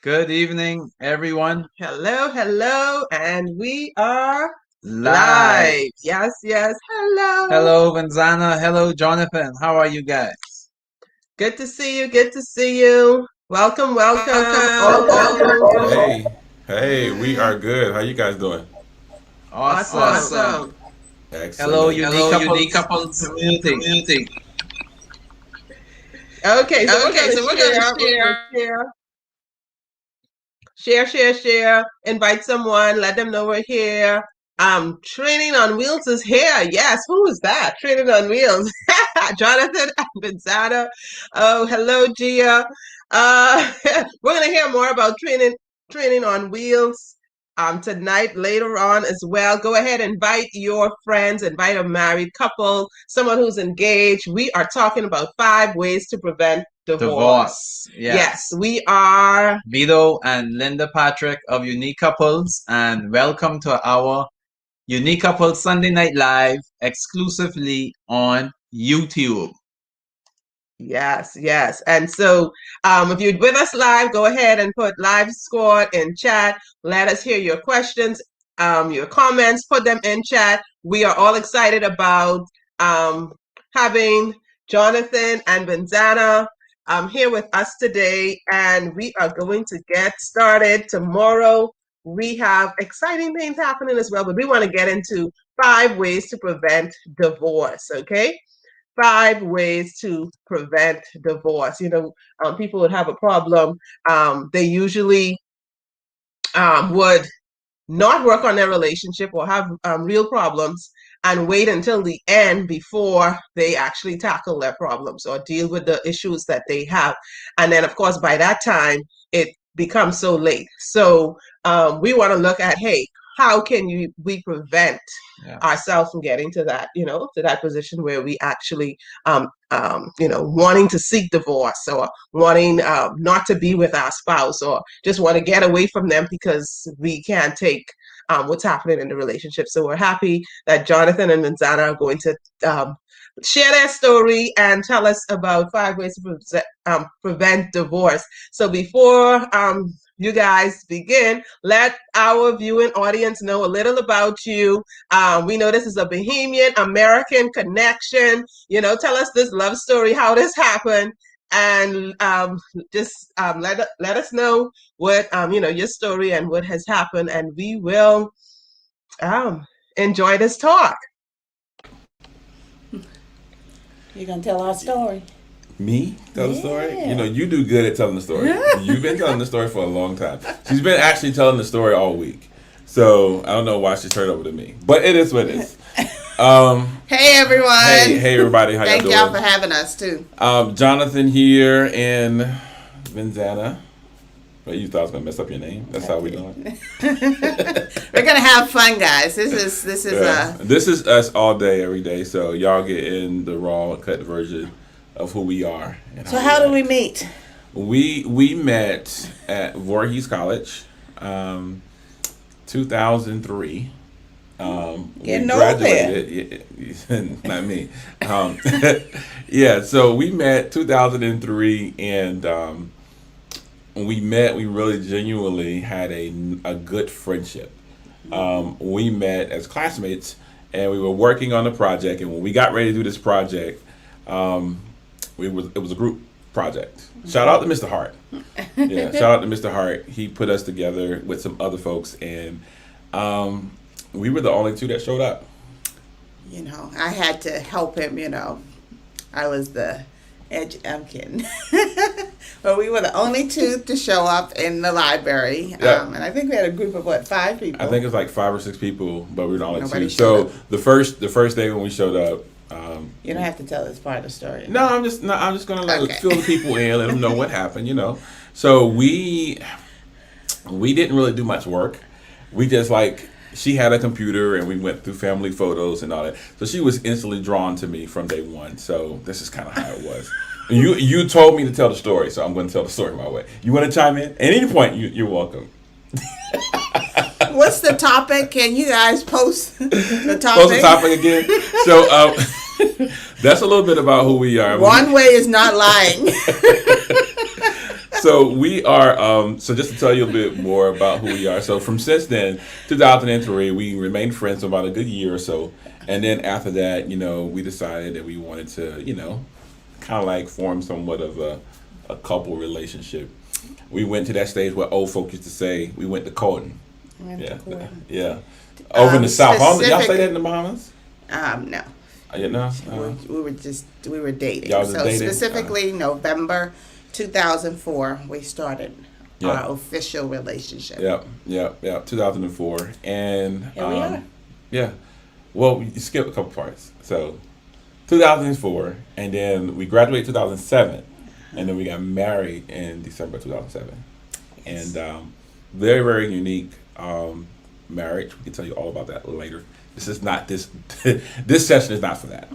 Good evening, everyone. Hello, and we are Live. live. Yes. Hello. Hello, Vinzanna. Hello, Jonathan. How are you guys? Good to see you. Welcome, all of you. Hey, we are good. How you guys doing? Awesome. Awesome. Hello, Excellent. unique couples community. Okay, so we're gonna share. Share. Invite someone. Let them know we're here. Training on Wheels is here. Yes, who is that? Training on Wheels. Jonathan Vinzanna. Oh, hello, Gia. We're gonna hear more about training on Wheels tonight later on as well. Go ahead, invite your friends, invite a married couple, someone who's engaged. We are talking about 5 ways to prevent divorce. Yes, we are Vito and Linda Patrick of Unique Couples, and welcome to our Unique Couples Sunday Night Live exclusively on YouTube. Yes. And so if you're with us live, go ahead and put live score in chat. Let us hear your questions, your comments, put them in chat. We are all excited about having Jonathan and Vinzanna here with us today, and we are going to get started tomorrow. We have exciting things happening as well, but we want to get into 5 ways to prevent divorce, okay? 5 ways to prevent divorce. People would have a problem. They usually would not work on their relationship or have real problems and wait until the end before they actually tackle their problems or deal with the issues that they have. And then, of course, by that time, it becomes so late. So we want to look at, hey, how can we prevent ourselves from getting to that, to that position where we actually, wanting to seek divorce or wanting not to be with our spouse or just want to get away from them because we can't take what's happening in the relationship. So we're happy that Jonathan and Vinzanna are going to share their story and tell us about 5 ways to prevent divorce. So before you guys begin, let our viewing audience know a little about you. We know this is a Bahamian American connection. Tell us this love story, how this happened, and just let us know what your story and what has happened, and we will enjoy this talk. You're gonna tell our story. Me? Tell the story? Yeah. You do good at telling the story. You've been telling the story for a long time. She's been actually telling the story all week. So I don't know why she turned over to me. But it is what it is. Hey everyone. Hey everybody, how y'all Thank doing? y'all for having us too. Jonathan here and Vinzanna. Well, you thought I was gonna mess up your name. That's how we doing. We're gonna have fun, guys. This is This is us all day, every day. So y'all get in the raw cut version of who we are. And So how did we meet? We met at Voorhees College, 2003. Getting we old graduated. Not me. Yeah, so we met 2003, and when we met, we really genuinely had a good friendship. We met as classmates, and we were working on a project. And when we got ready to do this project, it was a group project. Shout out to Mr. Hart. Yeah, shout out to Mr. Hart. He put us together with some other folks, and we were the only two that showed up. I had to help him. I was the edge. I'm kidding. But we were the only two to show up in the library. Yeah. And I think we had a group of 5 people. I think it was like 5 or 6 people, but we were the only Nobody two. showed So the first day when we showed up. You don't have to tell this part of the story. No, I'm just gonna Okay. fill the people in, let them know what happened. So we didn't really do much work. We just she had a computer and we went through family photos and all that. So she was instantly drawn to me from day one. So this is kind of how it was. You told me to tell the story, so I'm going to tell the story my way. You want to chime in? At any point, you're welcome. What's the topic? Can you guys post the topic? Post the topic again. So that's a little bit about who we are. One way is not lying. So we are. So just to tell you a bit more about who we are. So from since then, 2003, we remained friends for about a good year or so, and then after that, we decided that we wanted to, kind of like form somewhat of a couple relationship. We went to that stage where old folk used to say we went to courting. Yeah, yeah. Over in the South. Y'all say that in the Bahamas? No. You know? We were dating. Y'all was So dating? specifically November 2004, we started our official relationship. Yep. 2004. And Here we are. yeah. Well, you skipped a couple parts. So 2004, and then we graduated 2007, and then we got married in December 2007. Yes. And very, very unique marriage. We can tell you all about that later. This is not this. This session is not for that.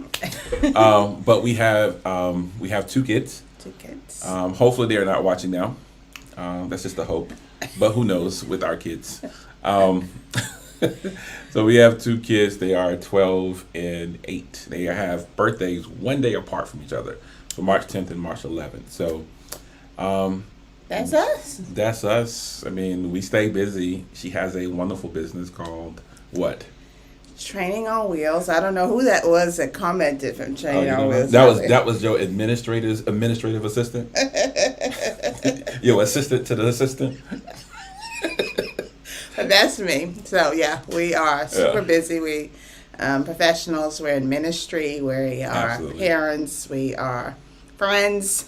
But we have 2 kids. 2 kids. Hopefully they are not watching now. That's just a hope. But who knows with our kids. So we have 2 kids. They are 12 and 8. They have birthdays one day apart from each other. So March 10th and March 11th. So That's us. that's us. I mean, we stay busy. She has a wonderful business called what? Training on Wheels. I don't know who that was that commented from Training on Wheels. That was your administrative assistant. Your assistant to the assistant. But that's me. So yeah, we are super busy. We professionals. We're in ministry. We are Absolutely. parents. We are friends.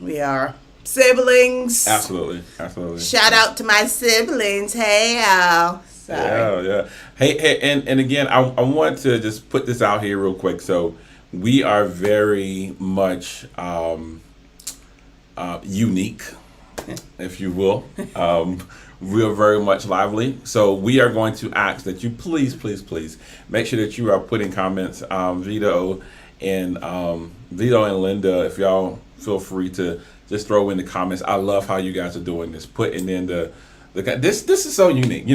We are siblings. Absolutely. Shout out to my siblings. Hey, y'all. Sorry. Yeah. Hey, and again, I want to just put this out here real quick. So we are very much unique, if you will. We're very much lively. So we are going to ask that you please make sure that you are putting comments. Vito and Linda, if y'all feel free to just throw in the comments. I love how you guys are doing this. Putting in this is so unique.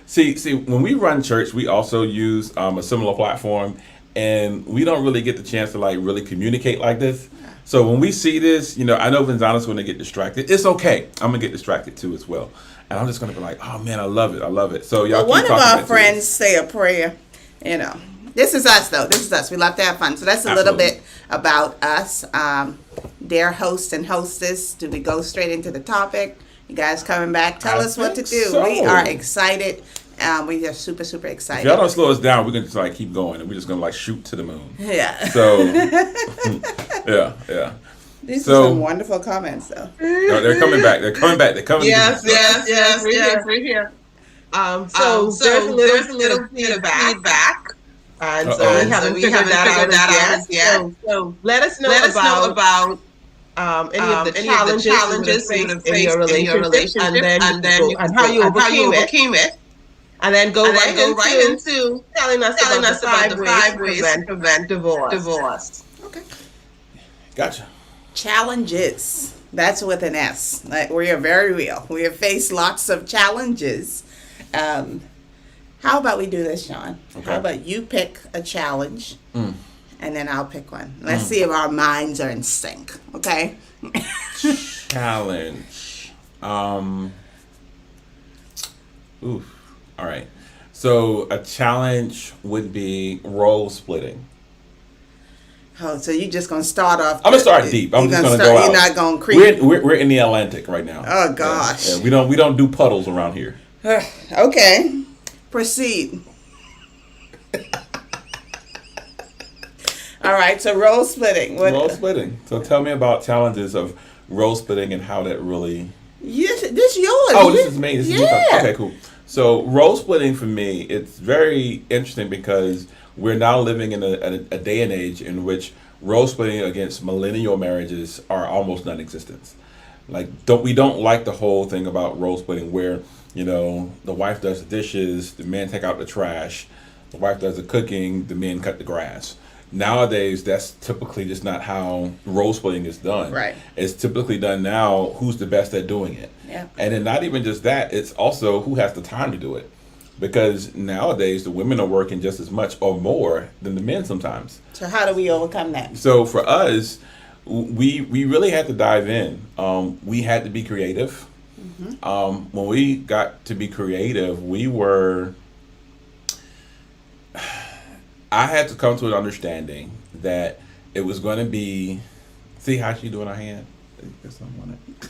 See, when we run church, we also use a similar platform, and we don't really get the chance to like really communicate like this. So when we see this, I know Vinzanna's going to get distracted. It's okay. I'm going to get distracted too as well. And I'm just going to be like, oh man, I love it. So y'all One keep of talking our back to friends us. say a prayer. This is us though. This is us. We love to have fun. So that's a little Absolutely. bit about us. Dear host and hostess, do we go straight into the topic? You guys coming back? Tell I us what to think do. so. We are excited. We are super, super If excited. y'all don't slow us down, we're going to just like keep going, and we're just going to like shoot to the moon. Yeah. So yeah. These so- are some wonderful comments though. No, they're coming back. They're coming back. Yes. We're here. So there's a little feedback. And so we haven't figured that out yet. So let us know about any of the challenges you have faced in your relationship, and then how you overcame it. And then go right into telling us about the 5 ways to prevent divorce. Okay. Gotcha. Challenges. That's with an S. Like, we are very real. We have faced lots of challenges. How about we do this, Sean? Okay. How about you pick a challenge, and then I'll pick one. Let's see if our minds are in sync. Okay. Challenge. Oof. All right. So a challenge would be role splitting. Oh, so you're just gonna start off? I'm gonna start deep. I'm just gonna go out. You're not gonna creep. We're in the Atlantic right now. Oh gosh. Yeah, we don't do puddles around here. Okay. Proceed. All right. So role splitting. Role splitting. So tell me about challenges of role splitting and how that really. Yes, this yours. Oh, this is me. This is me. Yeah. Okay, cool. So role splitting for me, it's very interesting because we're now living in a day and age in which role splitting against millennial marriages are almost non-existent. Like, we don't like the whole thing about role splitting where, the wife does the dishes, the man take out the trash, the wife does the cooking, the men cut the grass. Nowadays, that's typically just not how role splitting is done. Right. It's typically done now, who's the best at doing it. Yeah. And then not even just that, it's also who has the time to do it. Because nowadays, the women are working just as much or more than the men sometimes. So how do we overcome that? So for us, we really had to dive in. We had to be creative. When we got to be creative, I had to come to an understanding that it was going to be. See how she doing her hand? There's something on it.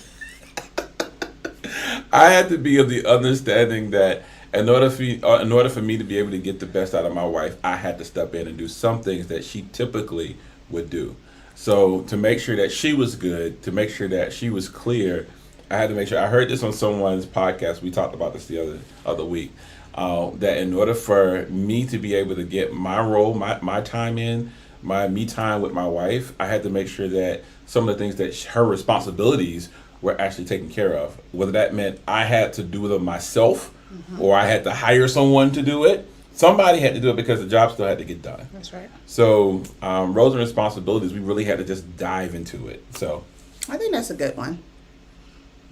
I had to be of the understanding that in order for me to be able to get the best out of my wife, I had to step in and do some things that she typically would do. So to make sure that she was good, to make sure that she was clear, I had to make sure. I heard this on someone's podcast. We talked about this the other week. That in order for me to be able to get my role, my time in, my me time with my wife, I had to make sure that some of the things that her responsibilities were actually taken care of. Whether that meant I had to do them myself or I had to hire someone to do it. Somebody had to do it because the job still had to get done. That's right. So roles and responsibilities, we really had to just dive into it. So I think that's a good one.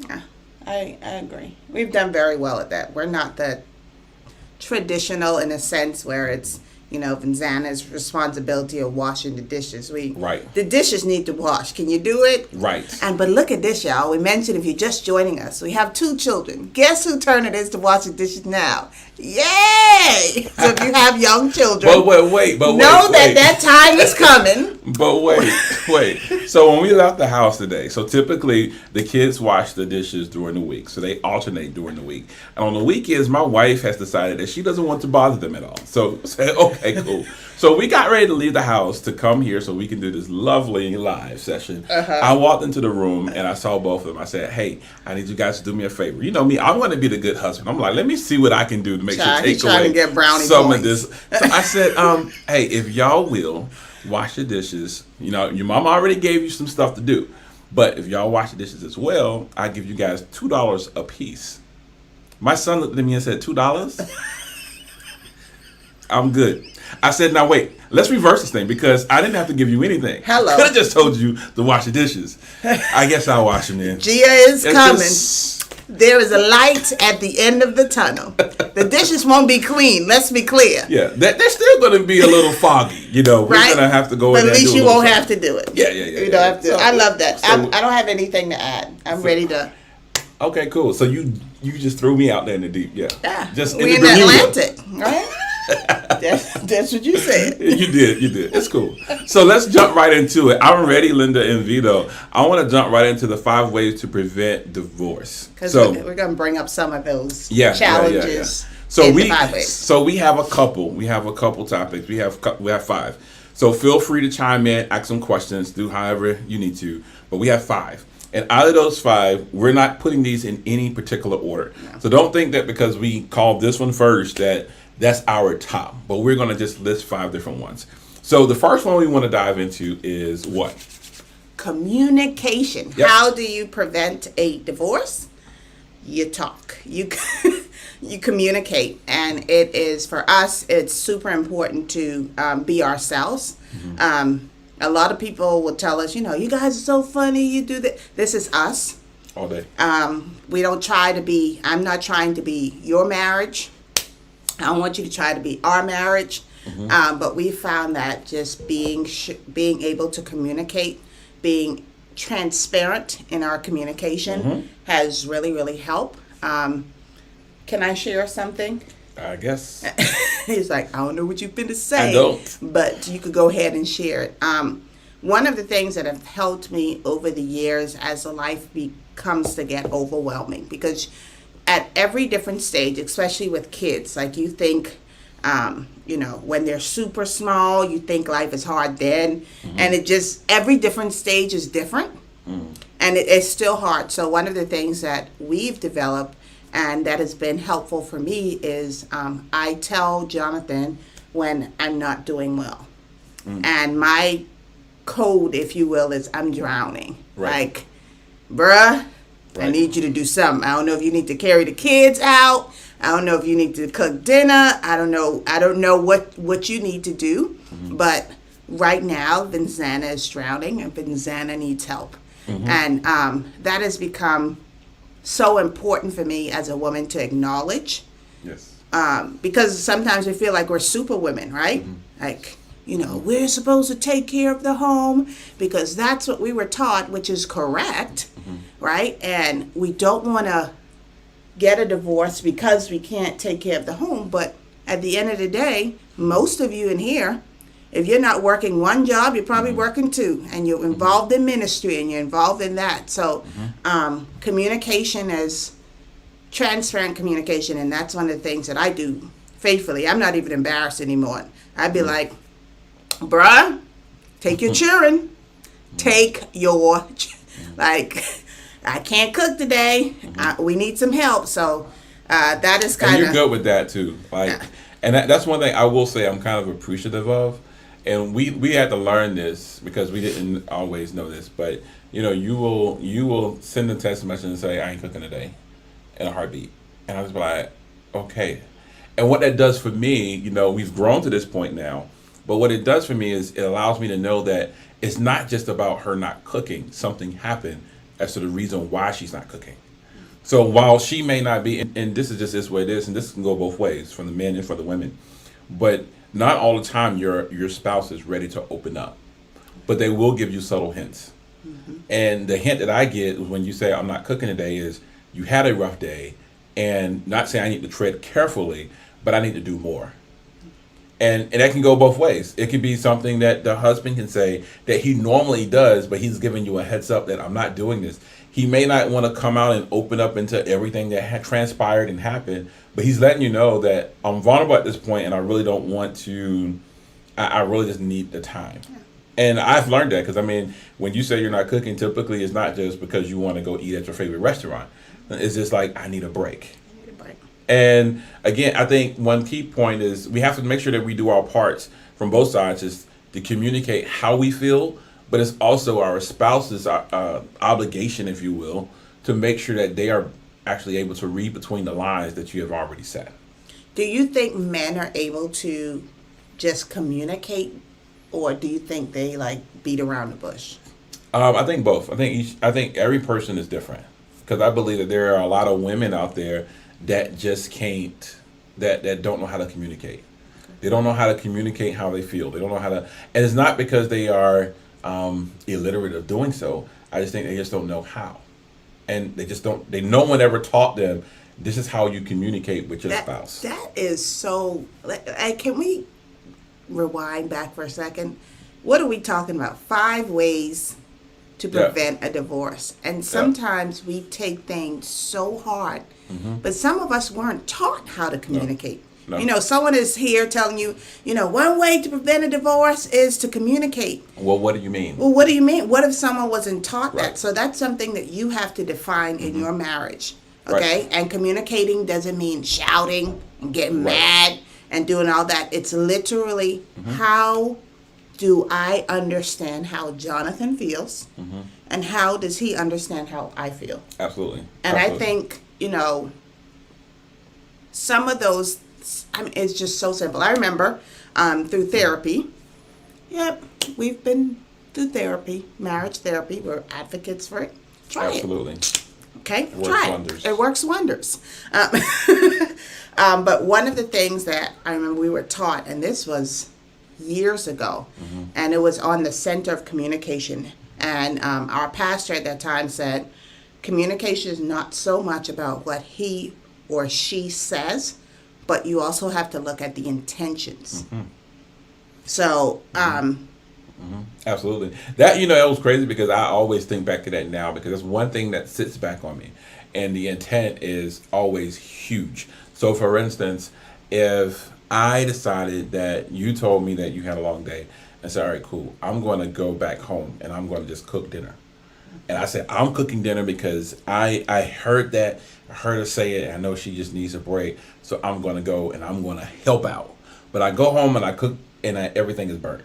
Yeah, I agree. We've done very well at that. We're not the traditional in a sense where it's, Vinzanna's responsibility of washing the dishes. Right. The dishes need to wash. Can you do it? Right. But look at this, y'all. We mentioned if you're just joining us, we have 2 children. Guess whose turn it is to wash the dishes now? Yay! So if you have young children, but wait, that time is coming. But wait. So when we left the house today, so typically the kids wash the dishes during the week. So they alternate during the week. And on the weekends, my wife has decided that she doesn't want to bother them at all. So said, okay, cool. So we got ready to leave the house to come here so we can do this lovely live session. I walked into the room and I saw both of them. I said, hey, I need you guys to do me a favor. You know me, I want to be the good husband. I'm like, let me see what I can do to make sure take away to get brownie some points. of this. So I said, hey, if y'all will wash the dishes, your mom already gave you some stuff to do. But if y'all wash the dishes as well, I give you guys $2 a piece. My son looked at me and said, $2? I'm good. I said, now wait, let's reverse this thing because I didn't have to give you anything. Hello. I could have just told you to wash the dishes. I guess I'll wash them then. Gia is coming. There is a light at the end of the tunnel. The dishes won't be clean. Let's be clear. Yeah, they're still going to be a little foggy. We're right? going to have to go but in there. But at least you won't have to do it. Yeah. You don't have to. I love that. I don't have anything to add. I'm ready to. Okay, cool. So you just threw me out there in the deep. Yeah. Just we're in Atlantic, right? That's what you said. You did. It's cool. So let's jump right into it. I'm ready, Linda and Vito. I want to jump right into the 5 ways to prevent divorce. Because we're going to bring up some of those challenges. So we have a couple. We have a couple topics. We have 5. So feel free to chime in, ask some questions, do however you need to. But we have 5. And out of those 5, we're not putting these in any particular order. No. So don't think that because we called this one first that's our top. But we're going to just list 5 different ones. So the first one we want to dive into is what? Communication. Yep. How do you prevent a divorce? You talk. You communicate. And it is, for us, it's super important to be ourselves. Mm-hmm. A lot of people will tell us, you guys are so funny, you do that. This is us. All day. We don't try to be, I'm not trying to be your marriage. I don't want you to try to be our marriage. Mm-hmm. But we found that just being able to communicate, being transparent in our communication has really, really helped. Can I share something? I guess. He's like, I don't know what you've been to say. I don't. But you could go ahead and share it. One of the things that have helped me over the years as the life becomes to get overwhelming, because at every different stage, especially with kids, like you think, when they're super small, you think life is hard then. Mm-hmm. And every different stage is different. Mm-hmm. And it's still hard. So one of the things that we've developed and that has been helpful for me is I tell Jonathan when I'm not doing well. Mm. And my code, if you will, is I'm drowning. Right. Like, bruh, right. I need you to do something. I don't know if you need to carry the kids out. I don't know if you need to cook dinner. I don't know what you need to do. Mm-hmm. But right now, Vinzanna is drowning and Vinzanna needs help. Mm-hmm. And that has become so important for me as a woman to acknowledge. Yes. Because sometimes we feel like we're super women, right? Mm-hmm. Like, we're supposed to take care of the home because that's what we were taught, which is correct, right? And we don't want to get a divorce because we can't take care of the home. But at the end of the day, most of you in here, if you're not working one job, you're probably working two, and you're involved in ministry and you're involved in that. So communication is transparent communication, and that's one of the things that I do faithfully. I'm not even embarrassed anymore. I'd be like, bruh, take your children. Take your, like, I can't cook today. We need some help. So that is kind of. And you're good with that too. Like, and that's one thing I will say I'm kind of appreciative of. And we had to learn this because we didn't always know this. But, you will send a text message and say, I ain't cooking today, in a heartbeat. And I was like, okay. And what that does for me, we've grown to this point now. But what it does for me is it allows me to know that it's not just about her not cooking. Something happened as to the reason why she's not cooking. So while she may not be, and this is just this way it is, and this can go both ways, from the men and for the women, but not all the time your spouse is ready to open up. But they will give you subtle hints. And the hint that I get when you say, I'm not cooking today, is you had a rough day, and not saying I need to tread carefully, but I need to do more. And that can go both ways. It could be something that the husband can say that he normally does, but he's giving you a heads up that I'm not doing this. He may not want to come out and open up into everything that had transpired and happened, but he's letting you know that I'm vulnerable at this point, and I really don't want to. I really just need the time. Yeah. And I've learned that because, when you say you're not cooking, typically it's not just because you want to go eat at your favorite restaurant. It's just like, I need a break. And again, I think one key point is we have to make sure that we do our parts from both sides, is to communicate how we feel, but it's also our spouse's obligation, if you will, to make sure that they are actually able to read between the lines that you have already said. Do you think men are able to just communicate, or do you think they beat around the bush? I think both. I think every person is different, because I believe that there are a lot of women out there that just can't, that don't know how to communicate. They don't know how to communicate how they feel. They don't know how to, and it's not because they are illiterate of doing so. I just think they just don't know how. And they just don't, no one ever taught them, this is how you communicate with your spouse. That is so, can we rewind back for a second? What are we talking about? 5 ways to prevent a divorce. And sometimes we take things so hard. But some of us weren't taught how to communicate. No. Someone is here telling you, one way to prevent a divorce is to communicate. Well, what do you mean? Well, what do you mean? What if someone wasn't taught that? So that's something that you have to define in your marriage. Okay? Right. And communicating doesn't mean shouting and getting mad and doing all that. It's literally, how do I understand how Jonathan feels? And how does he understand how I feel? Absolutely. And I think, some of those, it's just so simple. I remember through therapy, we've been through therapy, marriage therapy. We're advocates for it. Try Absolutely. it. Okay? It works wonders. It works wonders. But one of the things that I remember we were taught, and this was years ago, and it was on the Center of Communication. And our pastor at that time said, communication is not so much about what he or she says, but you also have to look at the intentions. So, absolutely. That, that was crazy, because I always think back to that now, because it's one thing that sits back on me, and the intent is always huge. So, for instance, if I decided that you told me that you had a long day, and said, all right, cool, I'm going to go back home and I'm going to just cook dinner. And I said, I'm cooking dinner because I heard that, I heard her say it, and I know she just needs a break, so I'm going to go and I'm going to help out. But I go home and I cook, and everything is burnt.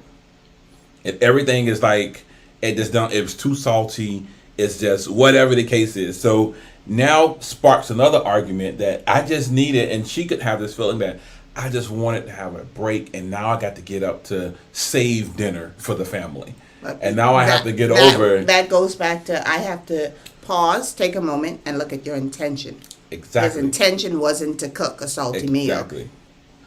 And everything is like, it was too salty, it's just whatever the case is. So now sparks another argument that I just needed, and she could have this feeling that I just wanted to have a break, and now I got to get up to save dinner for the family. And now I have to get over. That goes back to, I have to pause, take a moment, and look at your intention. Exactly. His intention wasn't to cook a salty meal. Exactly.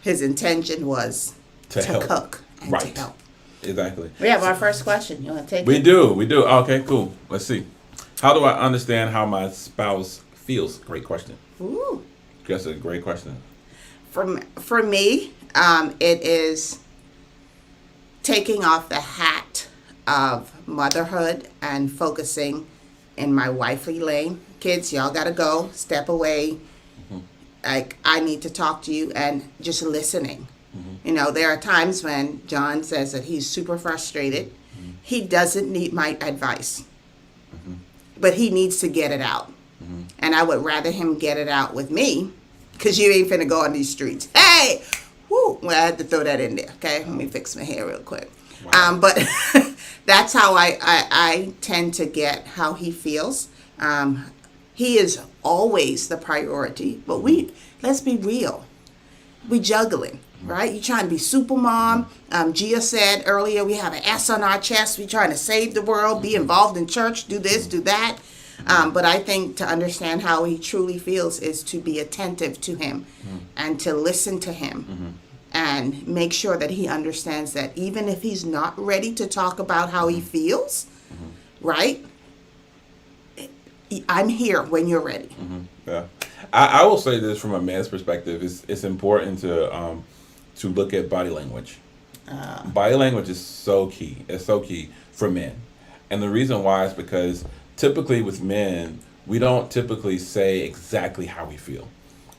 His intention was to cook. and Right. to help. Exactly. We have our first question. You want to take We it? do. Okay, cool. Let's see. How do I understand how my spouse feels? Great question. Ooh. That's a great question. For me, it is taking off the hat of motherhood and focusing in my wifely lane. Kids, y'all gotta go. Step away. Like, I need to talk to you, and just listening. You know, there are times when John says that he's super frustrated. He doesn't need my advice, but he needs to get it out. And I would rather him get it out with me, because you ain't finna go on these streets. Hey! Woo! Well, I had to throw that in there, okay? Let me fix my hair real quick. Wow. But that's how I tend to get how he feels. He is always the priority, but let's be real. We juggling, right? You trying to be super mom. Gia said earlier, we have an S on our chest. We trying to save the world, be involved in church, do this, do that. But I think to understand how he truly feels is to be attentive to him and to listen to him and make sure that he understands that even if he's not ready to talk about how he feels, right? I'm here when you're ready. Yeah, I will say this from a man's perspective. It's important to look at body language. Body language is so key. It's so key for men, and the reason why is because typically with men, we don't typically say exactly how we feel.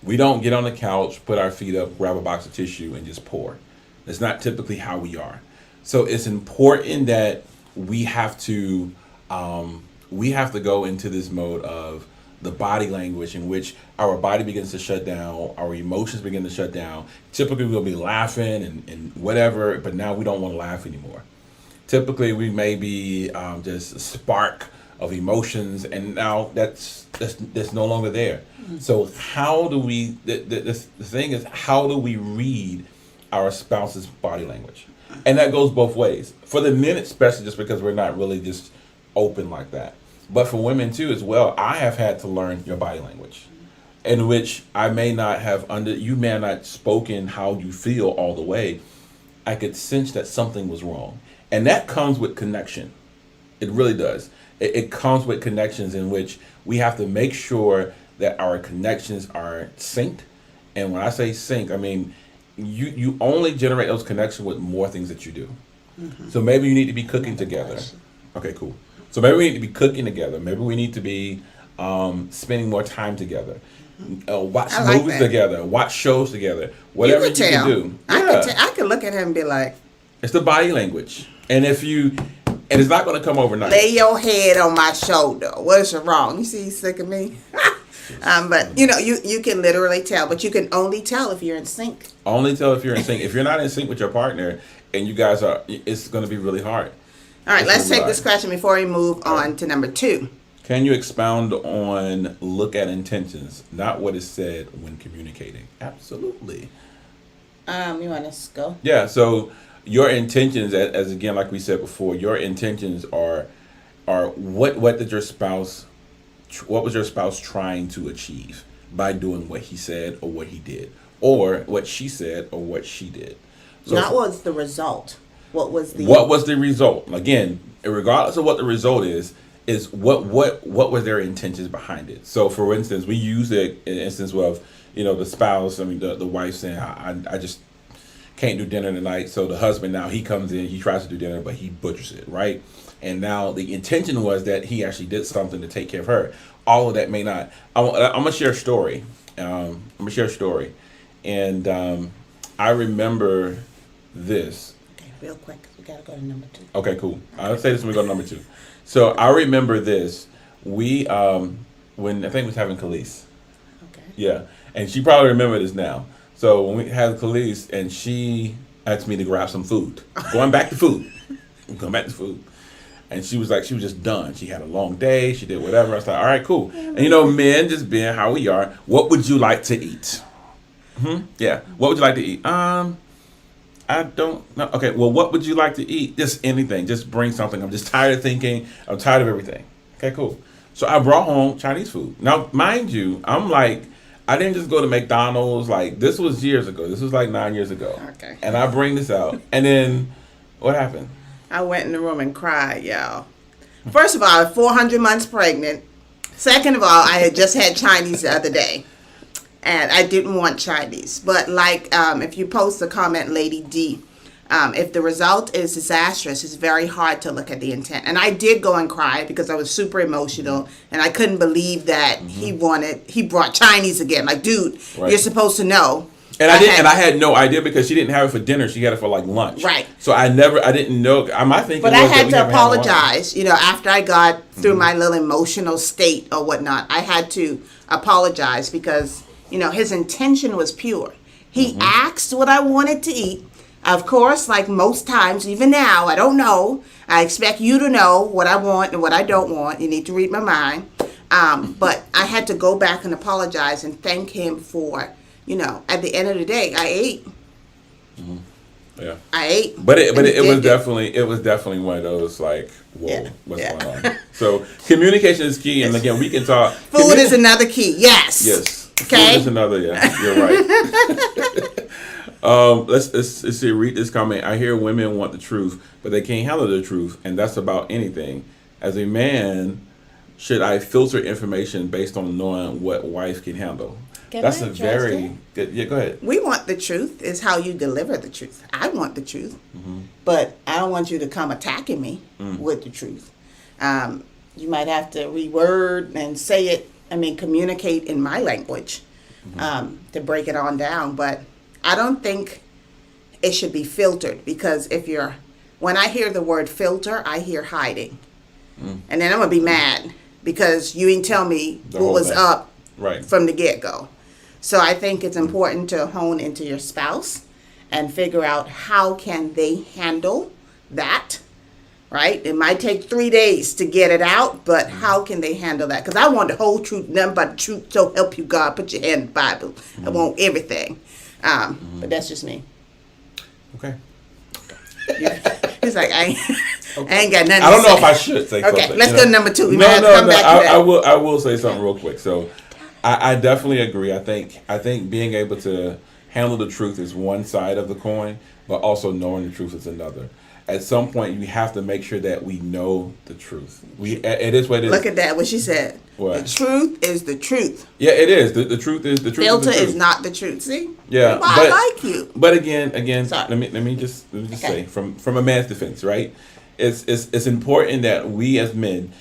We don't get on the couch, put our feet up, grab a box of tissue, and just pour. That's not typically how we are. So it's important that we have to go into this mode of the body language in which our body begins to shut down, our emotions begin to shut down. Typically we'll be laughing and whatever, but now we don't want to laugh anymore. Typically we may be just a spark of emotions, and now that's no longer there. So how do we, the thing is, how do we read our spouse's body language? And that goes both ways. For the men especially, just because we're not really just open like that. But for women too as well, I have had to learn your body language, in which I may not have you may have not spoken how you feel all the way. I could sense that something was wrong. And that comes with connection. It really does. It comes with connections in which we have to make sure that our connections are synced. And when I say sync, I mean, you only generate those connections with more things that you do. So maybe you need to be cooking together. Okay, cool. So maybe we need to be cooking together. Maybe we need to be spending more time together. Watch movies together. Watch shows together. Whatever you can do. I could look at him and be like, it's the body language. And and it's not going to come overnight. lay your head on my shoulder. What's wrong? You see, he's sick of me. But you can literally tell, but you can only tell if you're in sync. Only tell if you're in sync. If you're not in sync with your partner and you guys are, it's going to be really hard. All right, let's take this question before we move on to number 2. Can you expound on look at intentions, not what is said when communicating? Absolutely. You want us to go? Yeah, so your intentions, as again, like we said before, your intentions are what was your spouse trying to achieve by doing what he said or what he did, or what she said or what she did. So Not what was the result. What was the result? Again, regardless of what the result is what were their intentions behind it? So, for instance, we use it in instance of the spouse. I mean, the wife saying, "I just can't do dinner tonight." So the husband now he comes in, he tries to do dinner, but he butchers it, right? And now the intention was that he actually did something to take care of her. All of that may not. I'm gonna share a story. And I remember this. Real quick, we gotta go to number 2. Okay, cool. I'll say this when we go to number 2. So I remember this. We when I think we was having Khalees. Okay. Yeah, and she probably remember this now. So when we had Khalees, and she asked me to grab some food. Going back to food. And she was just done. She had a long day. She did whatever. I was like, all right, cool. And men just being how we are. What would you like to eat? Yeah. What would you like to eat? I don't know. Okay, well, what would you like to eat? Just anything. Just bring something. I'm just tired of thinking. I'm tired of everything. Okay, cool. So I brought home Chinese food. Now, mind you, I'm like, I didn't just go to McDonald's. Like, this was years ago. This was like 9 years ago. Okay. And I bring this out. And then what happened? I went in the room and cried, y'all. First of all, I was 400 months pregnant. Second of all, I had just had Chinese the other day. And I didn't want Chinese. But like, if you post a comment, Lady D, if the result is disastrous, it's very hard to look at the intent. And I did go and cry because I was super emotional. And I couldn't believe that he brought Chinese again. Like, dude, Right. you're supposed to know. And I had no idea because she didn't have it for dinner. She got it for like lunch. Right. So I didn't know. My thinking But was I that had we to never had lunch. apologize, after I got through my little emotional state or whatnot. I had to apologize because, his intention was pure. He asked what I wanted to eat. Of course, like most times, even now, I don't know. I expect you to know what I want and what I don't want. You need to read my mind. But I had to go back and apologize and thank him for, at the end of the day, I ate. Yeah. I ate. But it was definitely one of those like, whoa, Yeah. what's Yeah. going on? So communication is key, and again, we can talk. Food is another key. Yes. Yes. Okay. Food is another. Yeah, you're right. Let's see. Read this comment. I hear women want the truth, but they can't handle the truth, and that's about anything. As a man, should I filter information based on knowing what wife can handle? Can That's I a address very that? good. Yeah, go ahead. We want the truth. Is how you deliver the truth. I want the truth, but I don't want you to come attacking me with the truth. You might have to reword and say it. Communicate in my language to break it on down. But I don't think it should be filtered because when I hear the word filter, I hear hiding, and then I'm gonna be mad because you didn't tell me The what whole was thing. up Right. from the get-go. So I think it's important to hone into your spouse and figure out how can they handle that, right? It might take 3 days to get it out, but how can they handle that? Because I want the whole truth, nothing but the truth, so help you God. Put your hand in the Bible. I want everything. But that's just me. Okay. He's like, I ain't got nothing I don't to know say. if I should say something. Okay, let's go to number 2. We No, might have to come back to that. I will say something real quick. So, I definitely agree. I think being able to handle the truth is one side of the coin, but also knowing the truth is another. At some point, you have to make sure that we know the truth. It is what it is. Look at that, what she said. What? The truth is the truth. Yeah, it is. The truth is the truth. Filter is, the is truth. not the truth. See? Yeah, That's why I like you. But again, Sorry. let me just Okay. say from a man's defense, right? It's important that we as men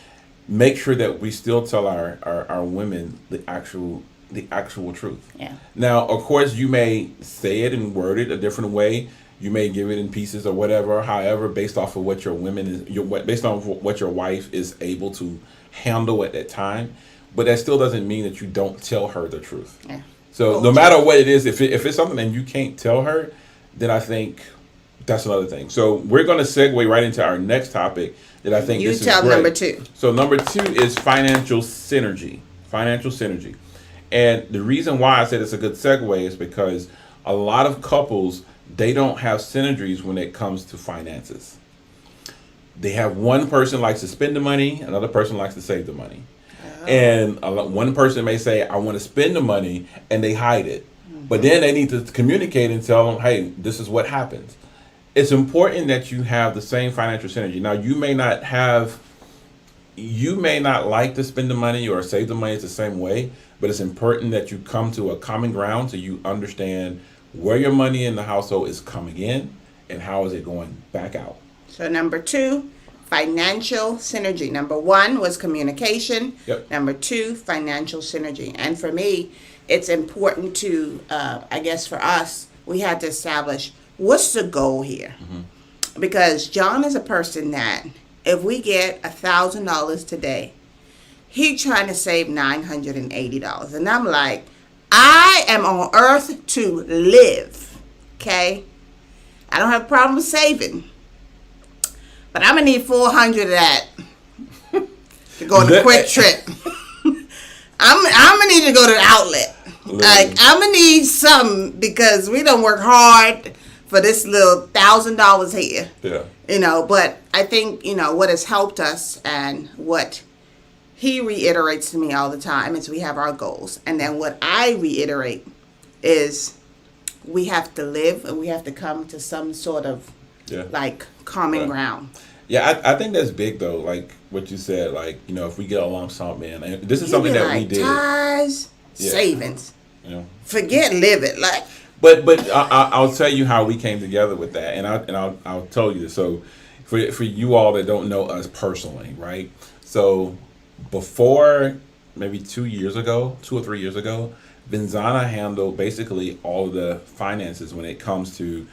make sure that we still tell our women the actual truth. Yeah. Now, of course, you may say it and word it a different way. You may give it in pieces or whatever. However, based off of what based on what your wife is able to handle at that time, but that still doesn't mean that you don't tell her the truth. Yeah. So no matter what it is, if it's something and you can't tell her, then I think that's another thing. So we're going to segue right into our next topic that I think You this tell is great. number 2. So number 2 is financial synergy. Financial synergy. And the reason why I said it's a good segue is because a lot of couples, they don't have synergies when it comes to finances. They have one person likes to spend the money, another person likes to save the money. And one person may say, I want to spend the money, and they hide it. But then they need to communicate and tell them, hey, this is what happens. It's important that you have the same financial synergy. Now, you may not like to spend the money or save the money the same way, but it's important that you come to a common ground so you understand where your money in the household is coming in and how is it going back out. So number 2, financial synergy. Number 1 was communication. Yep. Number 2, financial synergy. And for me, it's important to, I guess for us, we had to establish what's the goal here. Because John is a person that if we get $1,000 today, he trying to save $980. And I'm like, I am on earth to live, okay? I don't have a problem with saving. But I'm going to need 400 of that to go on a quick trip. I'm going to need to go to the outlet. Like, I'm going to need something because we don't work hard for this little $1,000 here. Yeah. But I think, what has helped us and what he reiterates to me all the time is we have our goals. And then what I reiterate is we have to live and we have to come to some sort of like common ground. Yeah, I think that's big though. Like what you said, like, you know, if we get a lump sum in, and this is something that we did. Ties, savings. You know, forget living. Like, but I'll tell you how we came together with that, and I'll tell you. So, for you all that don't know us personally, right? So, before maybe 2 or 3 years ago, Vinzanna handled basically all of the finances when it comes to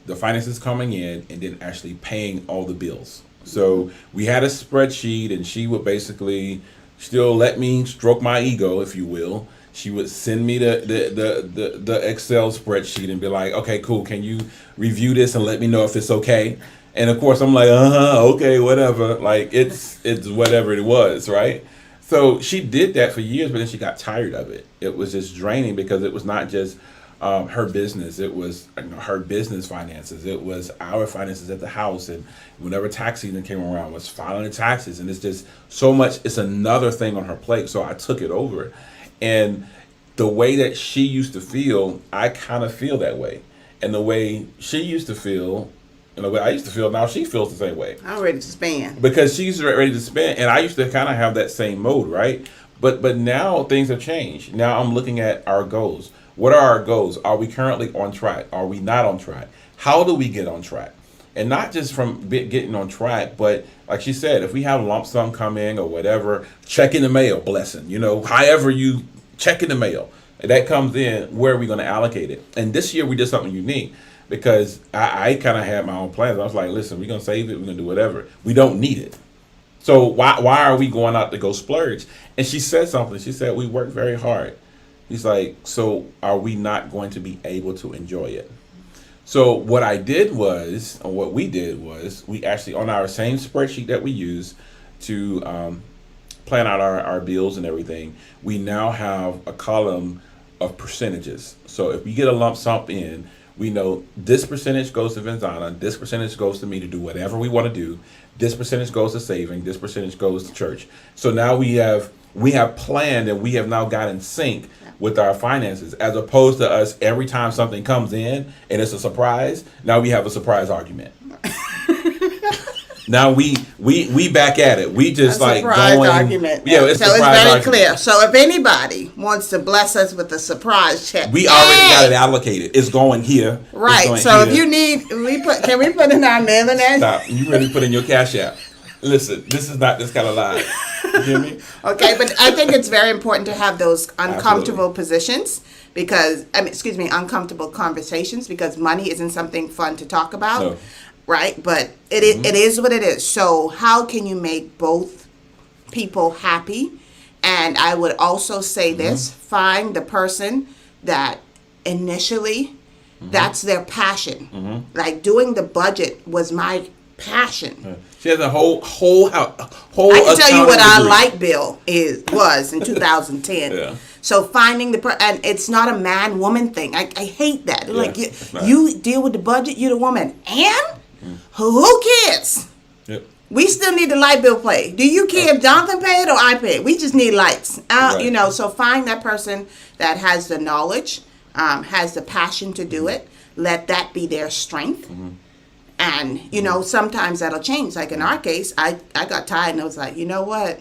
the finances coming in and then actually paying all the bills. So we had a spreadsheet, and she would basically still let me stroke my ego, if you will. She would send me the Excel spreadsheet and be like, okay, cool, can you review this and let me know if it's okay? And of course I'm like, okay, whatever. Like it's whatever it was, right? So she did that for years, but then she got tired of it. It was just draining because it was not just her business. It was her business finances. It was our finances at the house. And whenever tax season came around, was filing the taxes. And it's just so much. It's another thing on her plate. So I took it over. And the way that she used to feel, I kind of feel that way. And the way she used to feel, and the way I used to feel, now she feels the same way. I'm ready to spend. Because she's ready to spend. And I used to kind of have that same mode, right? But now things have changed. Now I'm looking at our goals. What are our goals? Are we currently on track? Are we not on track? How do we get on track? And not just from getting on track, but like she said, if we have lump sum coming or whatever, check in the mail, blessing, however you check in the mail, that comes in, where are we going to allocate it? And this year we did something unique because I kind of had my own plans. I was like, listen, we're going to save it. We're going to do whatever. We don't need it. So why are we going out to go splurge? And she said something. She said, we work very hard. He's like, so are we not going to be able to enjoy it? So what we did was, we actually, on our same spreadsheet that we use to plan out our bills and everything, we now have a column of percentages. So if we get a lump sum in, we know this percentage goes to Vinzanna, this percentage goes to me to do whatever we want to do, this percentage goes to saving, this percentage goes to church. So now we have planned, and we have now got in sync with our finances, as opposed to us every time something comes in and it's a surprise. Now we have a surprise argument. Now we back at it. We just like going. Argument. Yeah, it's so it's very clear. So if anybody wants to bless us with a surprise check, we already got it allocated. It's going here. Right. Going so here. if you need, can we put in our mailing address? Stop. You ready to put in your Cash App? Listen, this is not this kind of live. You hear me? Okay, but I think it's very important to have those uncomfortable positions because, uncomfortable conversations, because money isn't something fun to talk about, No. right? But it is what it is. So how can you make both people happy? And I would also say this, find the person that initially, that's their passion. Like doing the budget was my passion. She has a whole I can tell you what our light bill was in 2010. Yeah. So finding and it's not a man-woman thing. I hate that. Yeah, like you deal with the budget, you're the woman, and who cares? Yep. We still need the light bill paid. Do you care if Jonathan paid or I paid? We just need lights. Right. So find that person that has the knowledge, has the passion to do it. Let that be their strength. And, sometimes that'll change. Like in our case, I got tired and I was like, you know what?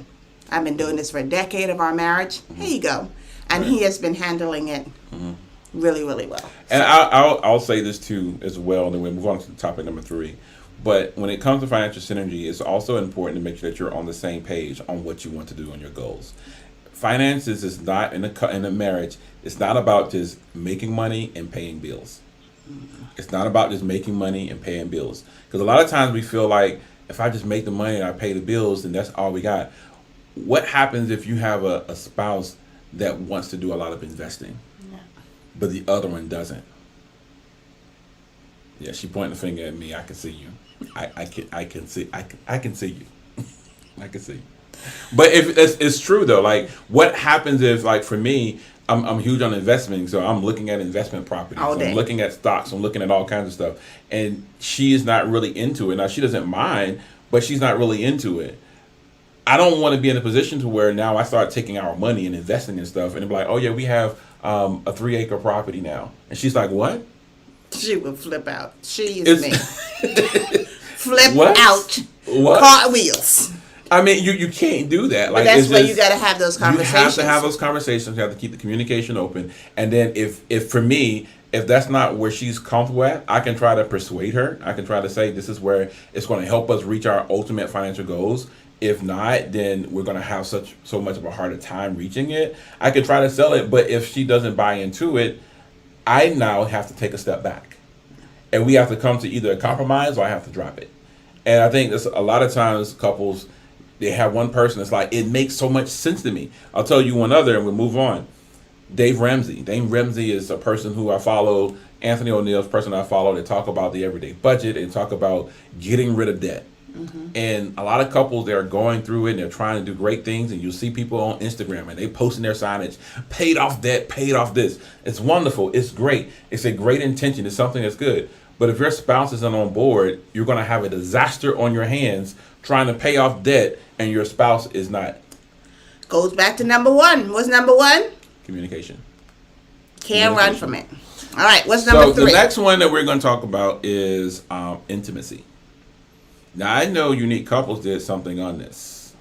I've been doing this for a decade of our marriage. Here you go. And he has been handling it really, really well. And I'll say this too as well, and then we'll move on to topic number 3. But when it comes to financial synergy, it's also important to make sure that you're on the same page on what you want to do on your goals. Finances is not in a marriage. It's not about just making money and paying bills. It's not about just making money and paying bills. Because a lot of times we feel like if I just make the money and I pay the bills, then that's all we got. What happens if you have a spouse that wants to do a lot of investing, but the other one doesn't? Yeah, she pointing the finger at me. I can see you. I can see you. I can see you. But if it's true though, like what happens if, like for me, I'm huge on investing, so I'm looking at investment properties. I'm looking at stocks. I'm looking at all kinds of stuff. And she is not really into it. Now, she doesn't mind, but she's not really into it. I don't want to be in a position to where now I start taking our money and investing in stuff, and it'd be like, oh yeah, we have a 3-acre property now, and she's like, what? She would flip out. She is me. Flip What? out. What? Cartwheels. I mean, you can't do that. But that's why you got to have those conversations. You have to have those conversations. You have to keep the communication open. And then if for me, if that's not where she's comfortable at, I can try to persuade her. I can try to say this is where it's going to help us reach our ultimate financial goals. If not, then we're going to have so much of a harder time reaching it. I can try to sell it, but if she doesn't buy into it, I now have to take a step back. And we have to come to either a compromise or I have to drop it. And I think that's a lot of times couples, they have one person that's like, it makes so much sense to me. I'll tell you one other and we'll move on. Dave Ramsey. Dave Ramsey is a person who I follow. Anthony O'Neill's a person I follow. They talk about the everyday budget. They talk about getting rid of debt. Mm-hmm. And a lot of couples, they're going through it and they're trying to do great things. And you'll see people on Instagram and they posting their signage, paid off debt, paid off this. It's wonderful. It's great. It's a great intention. It's something that's good. But if your spouse isn't on board, you're going to have a disaster on your hands trying to pay off debt and your spouse is not. Goes back to number one. What's number one? Communication. Can't run from it. All right, what's number three? So the next one that we're going to talk about is intimacy. Now, I know Unique Couples did something on this.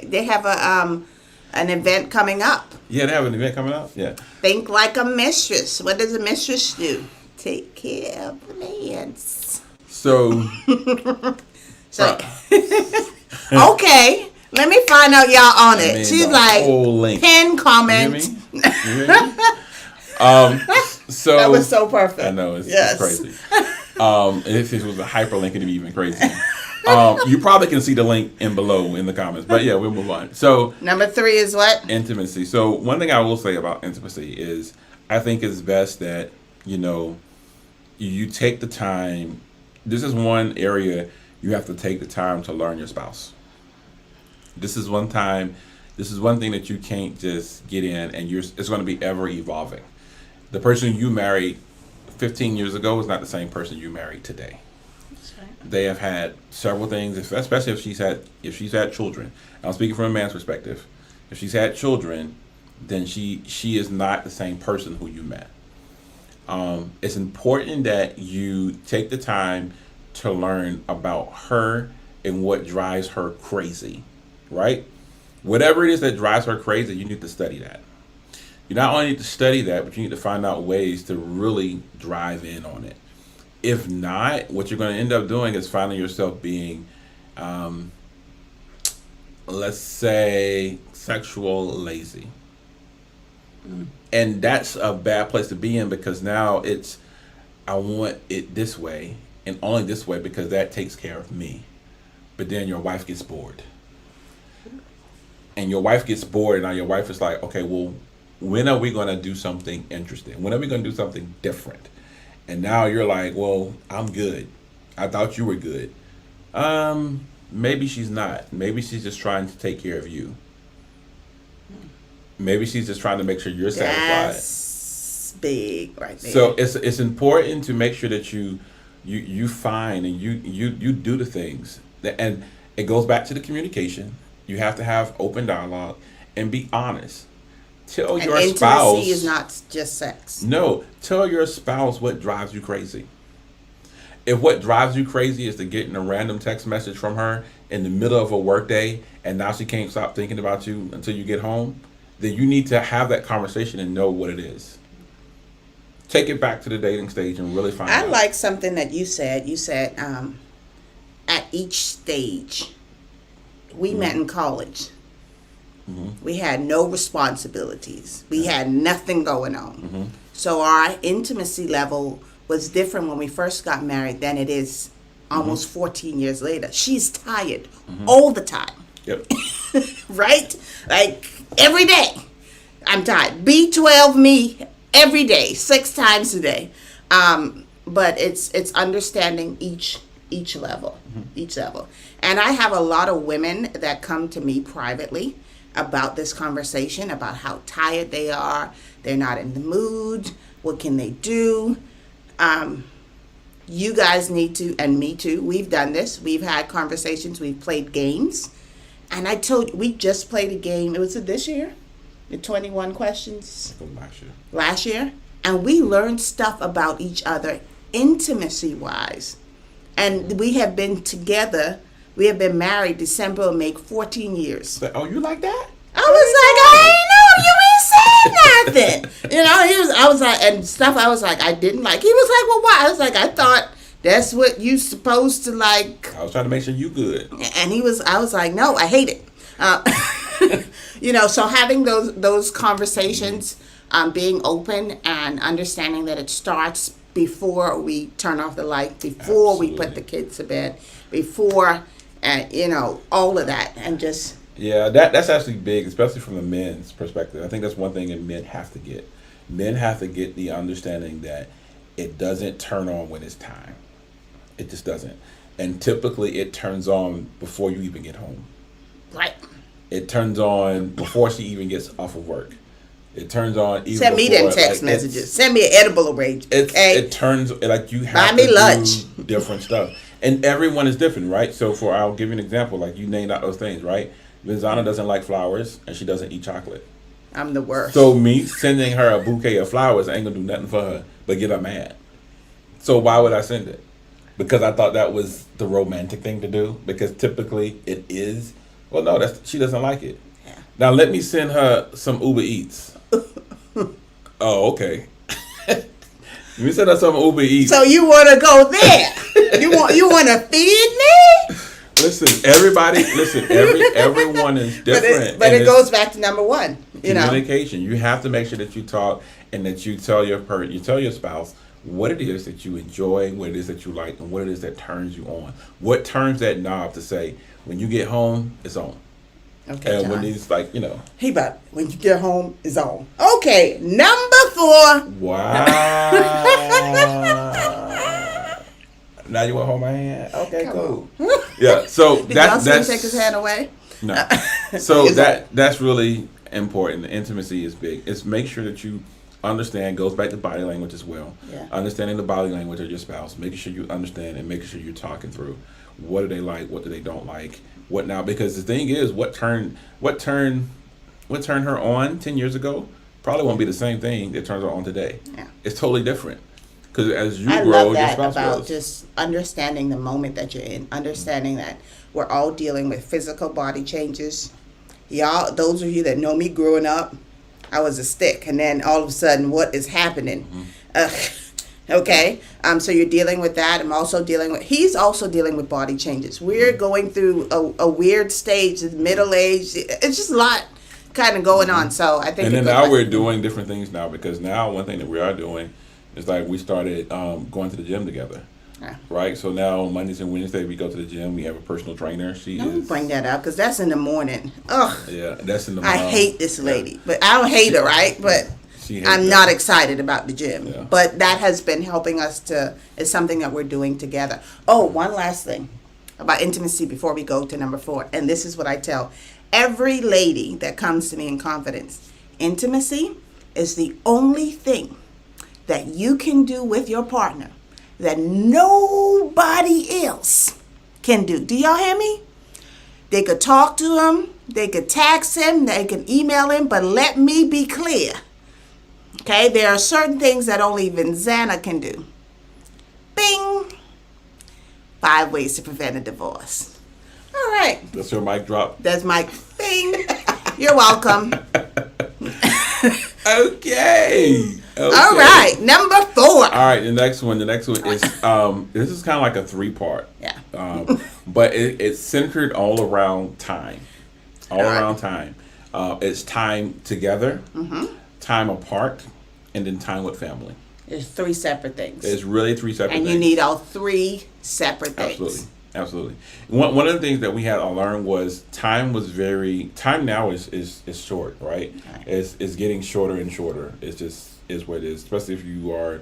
They have an event coming up. Yeah, they have an event coming up? Yeah. Think like a mistress. What does a mistress do? Take care of the man. So, okay, let me find out y'all on it. I mean, she's like, pin comment. So that was so perfect. I know, it's yes. crazy. If it was a hyperlink, it'd be even crazy. You probably can see the link in below in the comments, but yeah, we'll move on. So number 3 is what? Intimacy. So one thing I will say about intimacy is I think it's best that, you take the time. This is one area you have to take the time to learn your spouse. This is one thing that you can't just get in and it's going to be ever evolving. The person you married 15 years ago is not the same person you married today. That's right. They have had several things, especially if she's had children. I'm speaking from a man's perspective. If she's had children, then she is not the same person who you met. It's important that you take the time to learn about her and what drives her crazy, right? Whatever it is that drives her crazy, you need to study that. You not only need to study that, but you need to find out ways to really drive in on it. If not, what you're going to end up doing is finding yourself being, let's say, sexual lazy. And that's a bad place to be in because now I want it this way and only this way because that takes care of me. But then your wife gets bored. And your wife gets bored and now your wife is like, okay, well, when are we going to do something interesting? When are we going to do something different? And now you're like, well, I'm good. I thought you were good. Maybe she's not. Maybe she's just trying to take care of you. Maybe she's just trying to make sure you're satisfied. That's big right there. So it's important to make sure that you find and you do the things. And it goes back to the communication. You have to have open dialogue and be honest. Tell your spouse. Intimacy is not just sex. No, tell your spouse what drives you crazy. If what drives you crazy is to getting a random text message from her in the middle of a workday and now she can't stop thinking about you until you get home, then you need to have that conversation and know what it is. Take it back to the dating stage and really find out. I like something that you said. You said at each stage, we met in college. Mm-hmm. We had no responsibilities. We had nothing going on. Mm-hmm. So our intimacy level was different when we first got married than it is almost 14 years later. She's tired all the time. Yep. Right? Like every day. I'm tired. B12 me every day, 6 times a day. But it's understanding each level. Each level. And I have a lot of women that come to me privately about this conversation, about how tired they are, they're not in the mood, what can they do? You guys need to, and me too, we've done this. We've had conversations, we've played games, And I told you, we just played a game. It was this year? The 21 questions? From last year. Last year. And we learned stuff about each other intimacy-wise. And we have been together. We have been married. December will make 14 years. But, oh, you like that? I was like, I ain't know you ain't said nothing. I was like, and stuff I was like, I didn't like. He was like, well, why? I was like, I thought that's what you supposed to like. I was trying to make sure you good. And I was like, no, I hate it. So having those conversations, being open and understanding that it starts before we turn off the light, before we put the kids to bed, before, all of that, and just. Yeah, that's actually big, especially from the men's perspective. I think that's one thing that men have to get. Men have to get the understanding that it doesn't turn on when it's time. It just doesn't. And typically it turns on before you even get home. Right. It turns on before she even gets off of work. It turns on even Send me before, them text messages. Send me an edible arrange. Okay? It turns like you Buy have me to lunch. do different stuff. And everyone is different, right? So I'll give you an example. Like you named out those things, right? Vinzanna doesn't like flowers and she doesn't eat chocolate. I'm the worst. So me sending her a bouquet of flowers ain't gonna do nothing for her but get her mad. So why would I send it? Because I thought that was the romantic thing to do. Because typically it is. Well, no, she doesn't like it. Yeah. Now let me send her some Uber Eats. Oh, okay. Let me send her some Uber Eats. So you want to go there? you want to feed me? Listen, everyone is different. But it goes back to number one. Communication. You have to make sure that you talk and that you tell your spouse what it is that you enjoy, what it is that you like, and what it is that turns you on. What turns that knob to say, when you get home, it's on. Okay, and John. when he's like, Hey, but when you get home, it's on. Okay, number 4. Wow. Now you want to hold my hand? Okay, cool. Yeah, so Did y'all see him take his hand away? No. So that's really important. The intimacy is big. It's make sure that you understand, goes back to body language as well. Yeah. Understanding the body language of your spouse, making sure you understand and making sure you're talking through what do they like, what do they don't like, what now, because the thing is what turned her on 10 years ago probably won't be the same thing that turns her on today. Yeah. It's totally different. Because as you I grow, love your that spouse about grows. just understanding the moment that you're in, understanding that we're all dealing with physical body changes. Y'all, those of you that know me growing up, I was a stick, and then all of a sudden, what is happening? Okay, so you're dealing with that. He's also dealing with body changes. We're going through a weird stage, middle age. It's just a lot kind of going on. So I think. And then now we're doing different things now, because now one thing that we are doing is like we started going to the gym together. Yeah. Right, so now Mondays and Wednesdays we go to the gym. We have a personal trainer. Don't bring that up, because that's in the morning. Ugh. Yeah, that's in the I morning. hate this lady, but I don't hate her, right? But I'm not excited about the gym. Yeah. But that has been helping us it's something that we're doing together. Oh, one last thing about intimacy before we go to number 4. And this is what I tell every lady that comes to me in confidence. Intimacy is the only thing that you can do with your partner that nobody else can do. Do y'all hear me? They could talk to him, they could text him, they can email him, but let me be clear. Okay, there are certain things that only Vinzanna can do. Bing! 5 ways to prevent a divorce. All right. That's your mic drop. That's my bing. You're welcome. Okay. All right, number 4. All right, the next one is this is kind of like a 3-part. Yeah. But it's centered all around time. Time. It's time together, time apart, and then time with family. There's 3 separate things. It's really 3 separate things. And you need all 3 separate things. Absolutely. One of the things that we had to learn was time now is short, right? It's getting shorter and shorter. It's just is what it is. Especially if you are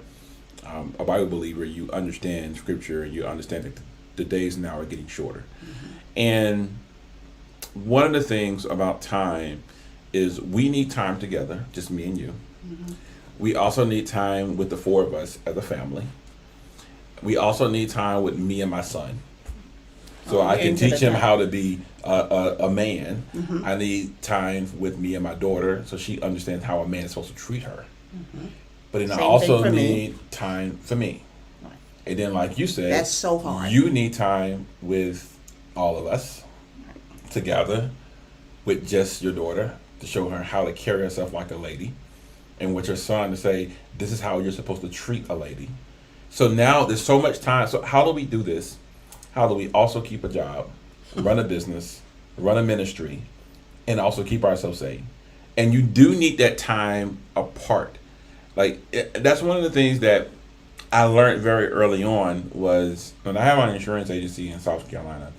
a Bible believer, you understand Scripture, and you understand that the days now are getting shorter. And one of the things about time is we need time together, just me and you. We also need time with the 4 of us as a family. We also need time with me and my son. So I you're can into teach the him time. how to be a man. I need time with me and my daughter so she understands how a man is supposed to treat her. But then I Same also thing for me. need time for me. And then, like you said, That's so hard. you need time with all of us together with just your daughter to show her how to carry herself like a lady, and with your son to say, this is how you're supposed to treat a lady. So now there's so much time. So how do we do this? How do we also keep a job, run a business, run a ministry, and also keep ourselves safe? And you do need that time apart. That's one of the things that I learned very early on was when I had my insurance agency in South Carolina.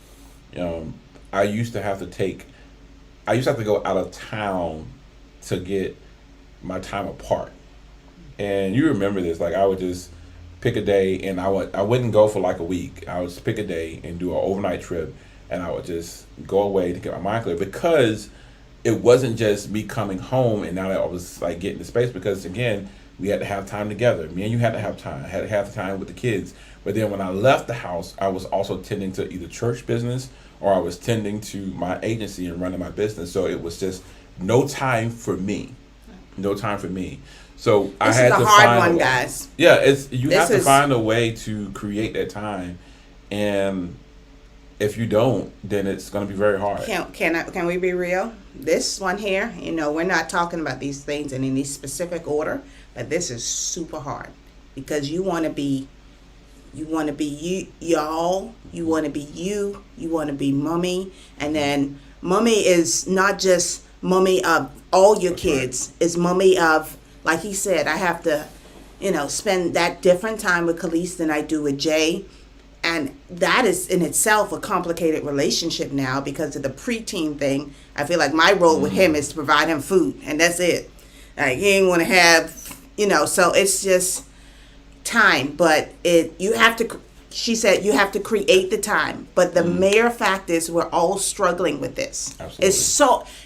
I used to have to go out of town to get my time apart. And you remember this, like I would just pick a day and I wouldn't go for like a week. I would just pick a day and do an overnight trip and I would just go away to get my mind clear, because it wasn't just me coming home and now that I was like getting the space, because again, we had to have time together. Me and you had to have time. I had to have time with the kids. But then when I left the house, I was also tending to either church business or I was tending to my agency and running my business. So it was just no time for me. No time for me. So I This had is a to hard find one, a way. guys. Yeah, you This have to is- find a way to create that time, and if you don't, then it's going to be very hard. Can we be real? This one here, we're not talking about these things in any specific order, but this is super hard because you want to be you, y'all, you want to be you want to be mommy, and then mommy is not just mommy of all your kids. It's mommy of, like he said, I have to, spend that different time with Khalees than I do with Jay. And that is in itself a complicated relationship now because of the preteen thing. I feel like my role with him is to provide him food, and that's it. Like he ain't want to have, so it's just time. But you have to. She said you have to create the time. But the mere fact is, we're all struggling with this. Absolutely.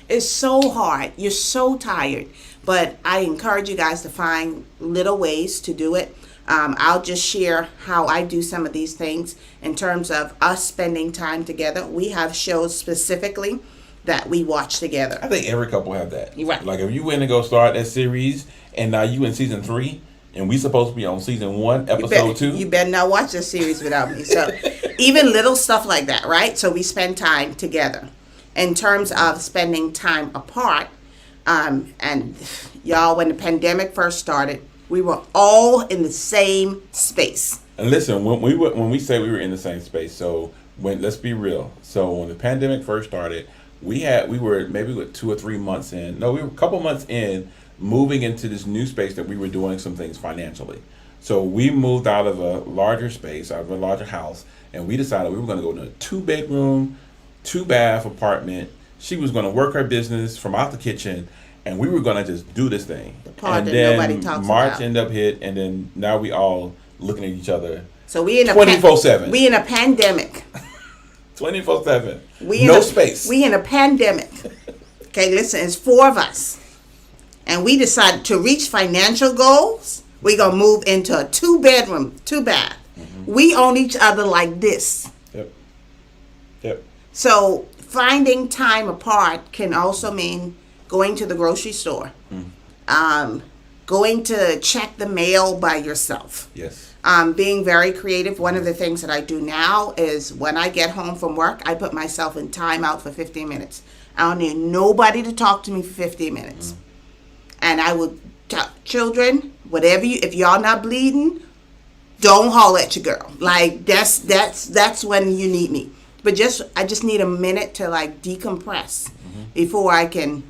It's so hard. You're so tired. But I encourage you guys to find little ways to do it. I'll just share how I do some of these things in terms of us spending time together. We have shows specifically that we watch together. I think every couple have that. You're right. Like if you went to go start that series and now you in season 3 and we supposed to be on season 1, episode 2. You better not watch this series without me. So even little stuff like that, right? So we spend time together. In terms of spending time apart, and y'all, when the pandemic first started, we were all in the same space. And listen, when we say we were in the same space, so let's be real. So when the pandemic first started, we were maybe 2 or 3 months in. No, we were a couple months in moving into this new space that we were doing some things financially. So we moved out of a larger space, out of a larger house, and we decided we were going to go to a 2-bedroom, 2-bath apartment. She was going to work her business from out the kitchen, and we were going to just do this thing. The part and that then nobody talks March about. ended up hit, and then now we all looking at each other So we in a 24/7. We in a pandemic. 24/7. We in No a, space. We in a pandemic. Okay, listen, it's 4 of us. And we decided to reach financial goals, we're going to move into a 2-bedroom, 2-bath. We own each other like this. Yep. So finding time apart can also mean going to the grocery store, going to check the mail by yourself. Yes. Being very creative. One of the things that I do now is when I get home from work, I put myself in timeout for 15 minutes. I don't need nobody to talk to me for 15 minutes. And I would tell children, if y'all not bleeding, don't holler at your girl. Like that's when you need me. But I just need a minute to like decompress before I can.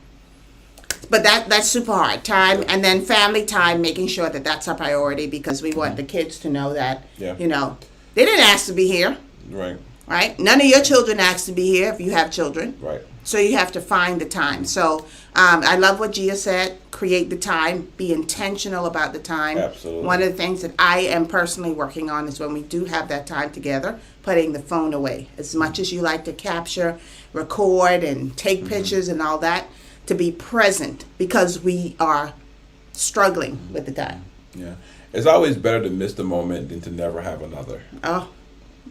But that's super hard. Time, and then family time, making sure that that's a priority because we want the kids to know that, they didn't ask to be here, right? None of your children asked to be here if you have children. Right. So you have to find the time. So I love what Gia said, create the time, be intentional about the time. Absolutely. One of the things that I am personally working on is when we do have that time together, putting the phone away. As much as you like to capture, record, and take pictures and all that, to be present because we are struggling with the time. Yeah. It's always better to miss the moment than to never have another. Oh,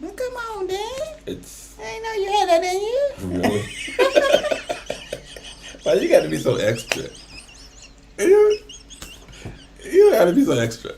But come on, Dad. It's I didn't know you had that in you. really. Why you got to be so extra? You got to be so extra.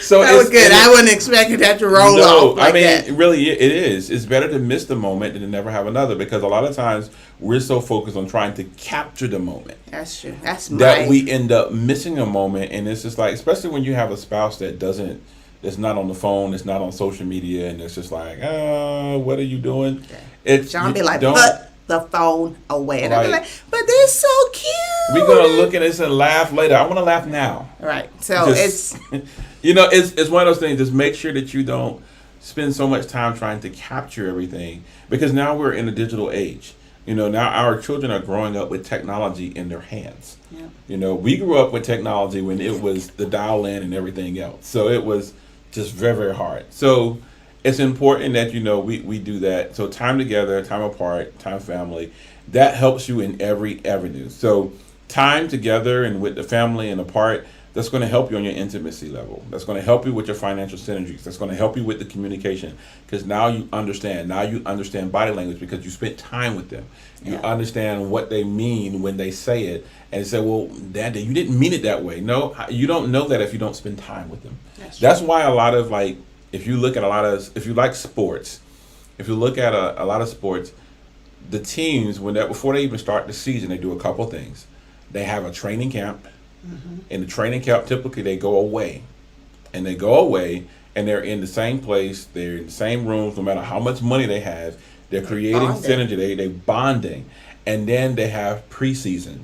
So That was good. I wasn't expecting that to roll off like I mean, that. really, it is. It's better to miss the moment than to never have another, because a lot of times we're so focused on trying to capture the moment That's true. That's that we end up missing a moment. And it's just like, especially when you have a spouse that's not on the phone, it's not on social media, and it's just like, what are you doing? It's John be like, don't- put the phone away. And I'll be Right. like, but they're so cute. We're gonna look at this and laugh later. I want to laugh now. Right. So Just- it's it's one of those things. Just make sure that you don't spend so much time trying to capture everything, because now we're in a digital age. Now our children are growing up with technology in their hands. Yeah. We grew up with technology when it was the dial-in and everything else. So it was just very, very hard. So it's important that we do that. So time together, time apart, time family, that helps you in every avenue. So time together and with the family and apart, that's going to help you on your intimacy level. That's going to help you with your financial synergies. That's going to help you with the communication, because now you understand. Now you understand body language because you spent time with them. You understand what they mean when they say it, and say, "Well, Dad, you didn't mean it that way." No, you don't know that if you don't spend time with them. That's why a lot of if you look at if you like sports, if you look at a lot of sports, the teams before they even start the season, they do a couple things. They have a training camp. In the training camp, typically they go away, and they're in the same place, they're in the same rooms, no matter how much money they have. They're creating synergy, they bonding, and then they have preseason,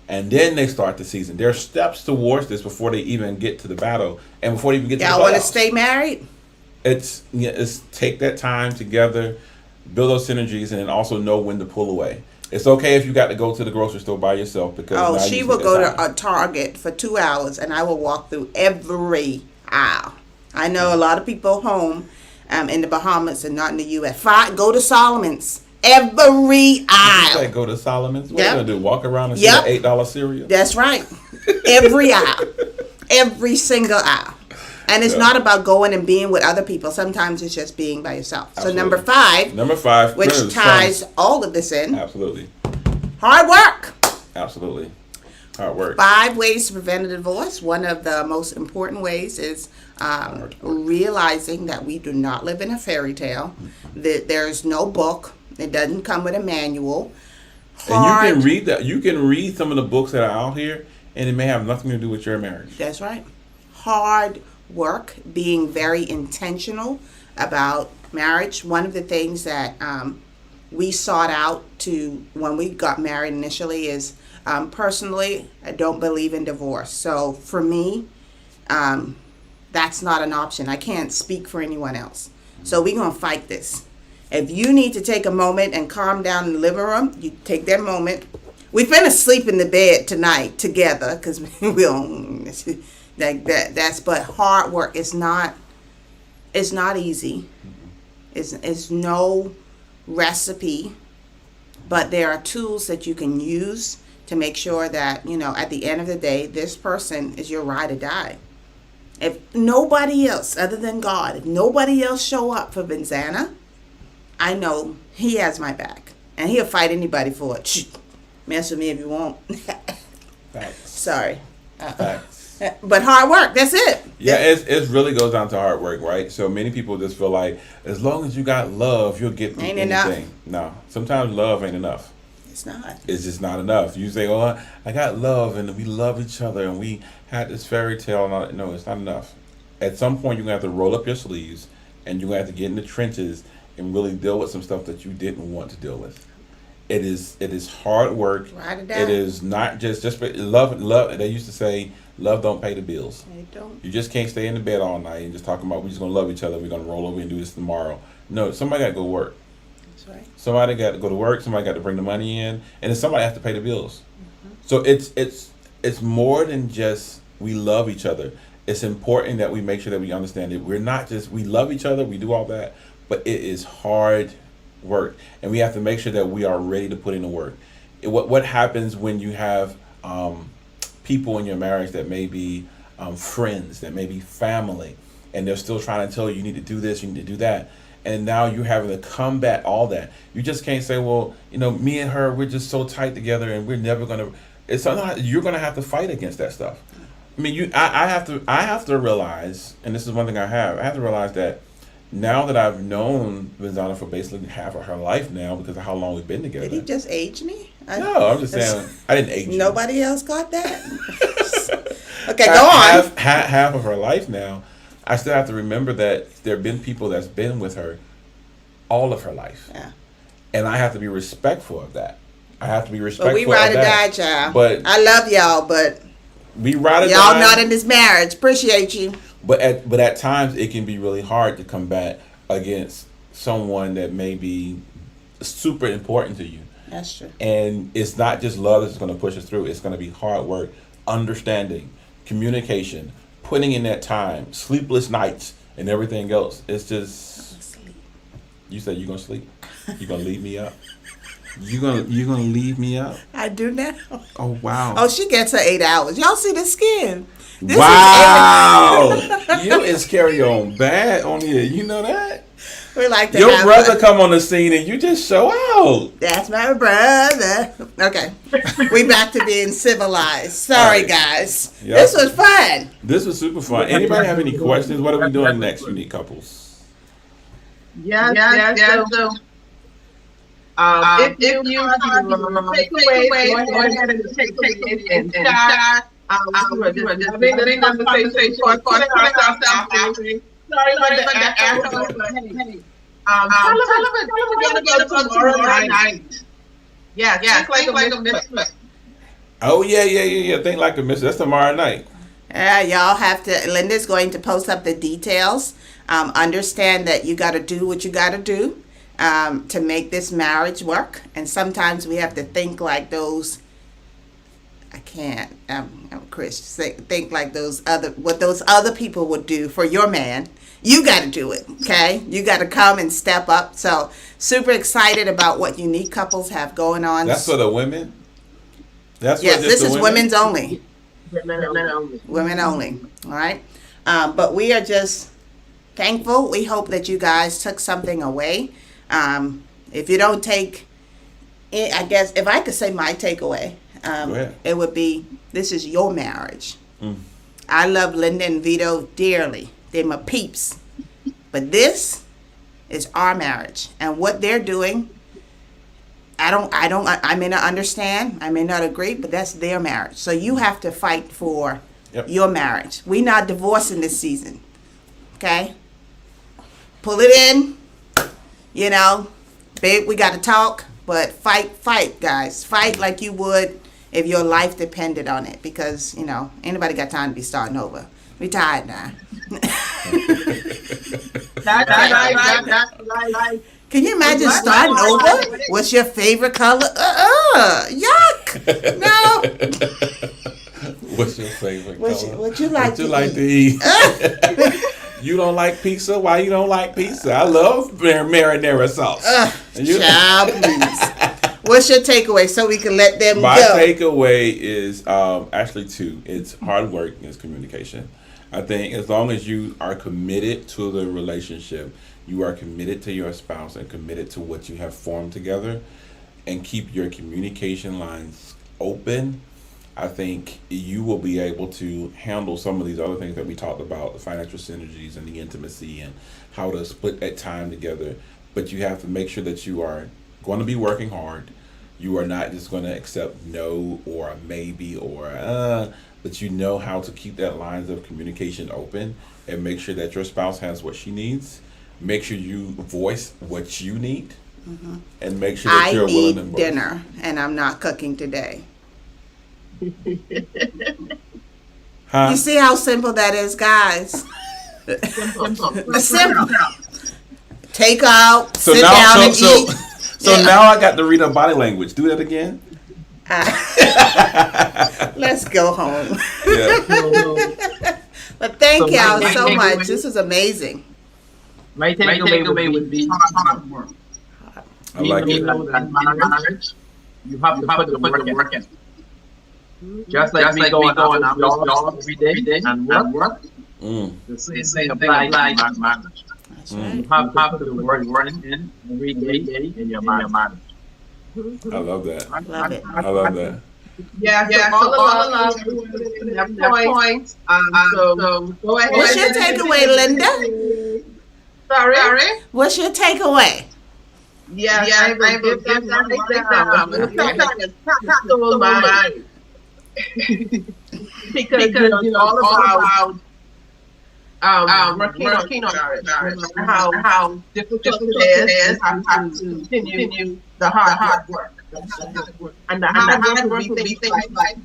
and then they start the season. There are steps towards this before they even get to the battle, and before they even get to the playoffs. y'all want to stay married? It's take that time together, build those synergies, and then also know when to pull away. It's okay if you got to go to the grocery store by yourself, because now She you will spend go that time. to a Target for 2 hours, and I will walk through every aisle. I know a lot of people home in the Bahamas and not in the U.S. Go to Solomon's. Every You aisle. say go to Solomon's. What Yep. you gonna do? Walk around and see Yep. the $8 cereal? That's right. Every aisle. Every single aisle. And it's not about going and being with other people. Sometimes it's just being by yourself. Absolutely. So number five, Number 5, which friends, ties sons. all of this in, Absolutely, hard work. absolutely, hard work. 5 ways to prevent a divorce. One of the most important ways is realizing that we do not live in a fairy tale. That there's no book. It doesn't come with a manual. And you can read that. You can read some of the books that are out here, and it may have nothing to do with your marriage. That's right. Hard work, being very intentional about marriage. One of the things that we sought out to when we got married initially is personally, I don't believe in divorce. So for me, that's not an option. I can't speak for anyone else. So we're going to fight this. If you need to take a moment and calm down in the living room, you take that moment. We finna sleep in the bed tonight together because we don't like that. That's but hard work. It's not easy. It's no recipe, but there are tools that you can use to make sure that at the end of the day, this person is your ride or die. If nobody else other than God, if nobody else show up for Vinzanna, I know he has my back, and he'll fight anybody for it. Shh. Mess with me if you want. Facts. Sorry. Facts. But hard work, that's it. Yeah, it really goes down to hard work, right? So many people just feel like as long as you got love, you'll get through Ain't anything. enough. No, sometimes love ain't enough. It's not. It's just not enough. You say, "Oh, I got love, and we love each other, and we had this fairy tale." And all. No, it's not enough. At some point, you're gonna have to roll up your sleeves, and you're gonna have to get in the trenches and really deal with some stuff that you didn't want to deal with. It is hard work. Ride it It out. is not just love. They used to say, "Love don't pay the bills." They don't. You just can't stay in the bed all night and just talking about we're just gonna love each other. We're gonna roll over and do this tomorrow. No, somebody got to go work. That's right. Somebody got to go to work. Somebody got to bring the money in, and then somebody has to pay the bills. So it's more than just we love each other. It's important that we make sure that we understand that we're not just we love each other. We do all that, but it is hard work, and we have to make sure that we are ready to put in the work. What happens when you have people in your marriage that may be friends, that may be family, and they're still trying to tell you, you need to do this, you need to do that. And now you're having to combat all that. You just can't say, well, me and her, we're just so tight together, and we're never gonna. It's not. You're gonna have to fight against that stuff. I mean, I have to realize, and this is one thing I have to realize that now that I've known Vinzanna for basically half of her life now because of how long we've been together. Did he just age me? No, I'm just saying I didn't age you. Nobody else got that. Okay, go on. Half of her life now. I still have to remember that there have been people that's been with her all of her life. Yeah. And I have to be respectful of that. I have to be respectful But we ride or die, child. But I love y'all, but we ride or die. Y'all not in this marriage. Appreciate you. But at times it can be really hard to combat against someone that may be super important to you. That's true. And it's not just love that's going to push us through. It's going to be hard work, understanding, communication, putting in that time, sleepless nights, and everything else. It's just. Sleep. You said you're gonna sleep. You're gonna leave me up. You're gonna leave me up. I do now. Oh wow. Oh, she gets her 8 hours. Y'all see the skin. This wow. You is carry on bad on here. You know that. We like to Your have brother fun. come on the scene and you just show out. That's my brother. Okay. We back to being civilized. Sorry, Right. guys. Yep. This was fun. This was super fun. Anybody have any questions? What are we doing next, Unique Couples? Yes. So, if you take away, go ahead and take it and chat. We're just having a conversation for ourselves. Sorry about the echo, but hey, tell us we're gonna go tomorrow night. Yeah, think like a misfit. Oh yeah. Think like a miss. That's tomorrow night. Y'all have to. Linda's going to post up the details. Understand that you got to do what you got to do to make this marriage work, and sometimes we have to think like those. I can't. I'm Chris. Think like what those other people would do for your man. You got to do it, okay? You got to come and step up. So super excited about what Unique Couples have going on. That's for the women. Yes, this is women's only. Women only. All right. But we are just thankful. We hope that you guys took something away. If you don't take, I guess if I could say my takeaway, it would be this is your marriage. I love Linda and Vito dearly. They're my peeps. But this is our marriage. And what they're doing, I may not understand, I may not agree, but that's their marriage. So you have to fight for your marriage. We're not divorcing this season. Okay? Pull it in. Babe, we got to talk, but fight, guys. Fight like you would if your life depended on it, because, anybody got time to be starting over. We tired now. Can you imagine starting over? What's your favorite color? Yuck! No. What's your favorite color? What you like to eat? You don't like pizza? Why you don't like pizza? I love marinara sauce. Child, please. What's your takeaway so we can let them My go? takeaway is actually two. It's hard work and it's communication. I think as long as you are committed to the relationship, you are committed to your spouse and committed to what you have formed together, and keep your communication lines open, I think you will be able to handle some of these other things that we talked about, the financial synergies and the intimacy and how to split that time together. But you have to make sure that you are going to be working hard. You are not just going to accept no or a maybe or but you know how to keep that lines of communication open and make sure that your spouse has what she needs. Make sure you voice what you need, and make sure that you're willing to I need dinner, and I'm not cooking today. Huh? You see how simple that is, guys? Simple. Take out, sit down and eat. So now I got to read her body language. Do that again. Let's go home. Yeah. But thank y'all so much. This is amazing. My takeaway would be hard work. I like it. Marriage, you have to put the work in. Just like we go on our job every day and work, Mm. The same applies to marriage. That's Mm. You right. have to work in every day in your marriage. I love that. Love it. I love that. Yeah, so all along, everyone have points. So go ahead. What's your takeaway, Linda? Sorry? What's your takeaway? Yeah, I will give that breakdown. It's kind of stole my mind. Because it's all about working on marriage. No matter how difficult it is, you have to continue the hard work. And the hard work will be things like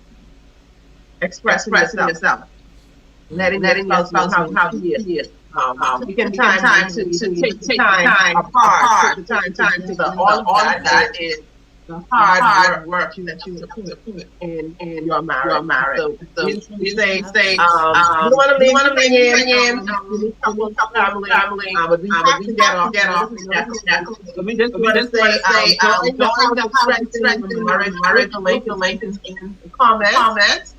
expressing yourself, letting your spouse know how he is. Taking time to take time apart, take time to the all of that is the hard work that you put in your marriage. So we say, you want to bring in family, but we have to get off. So we just want to say, don't have strengthen marriage relations in the comments.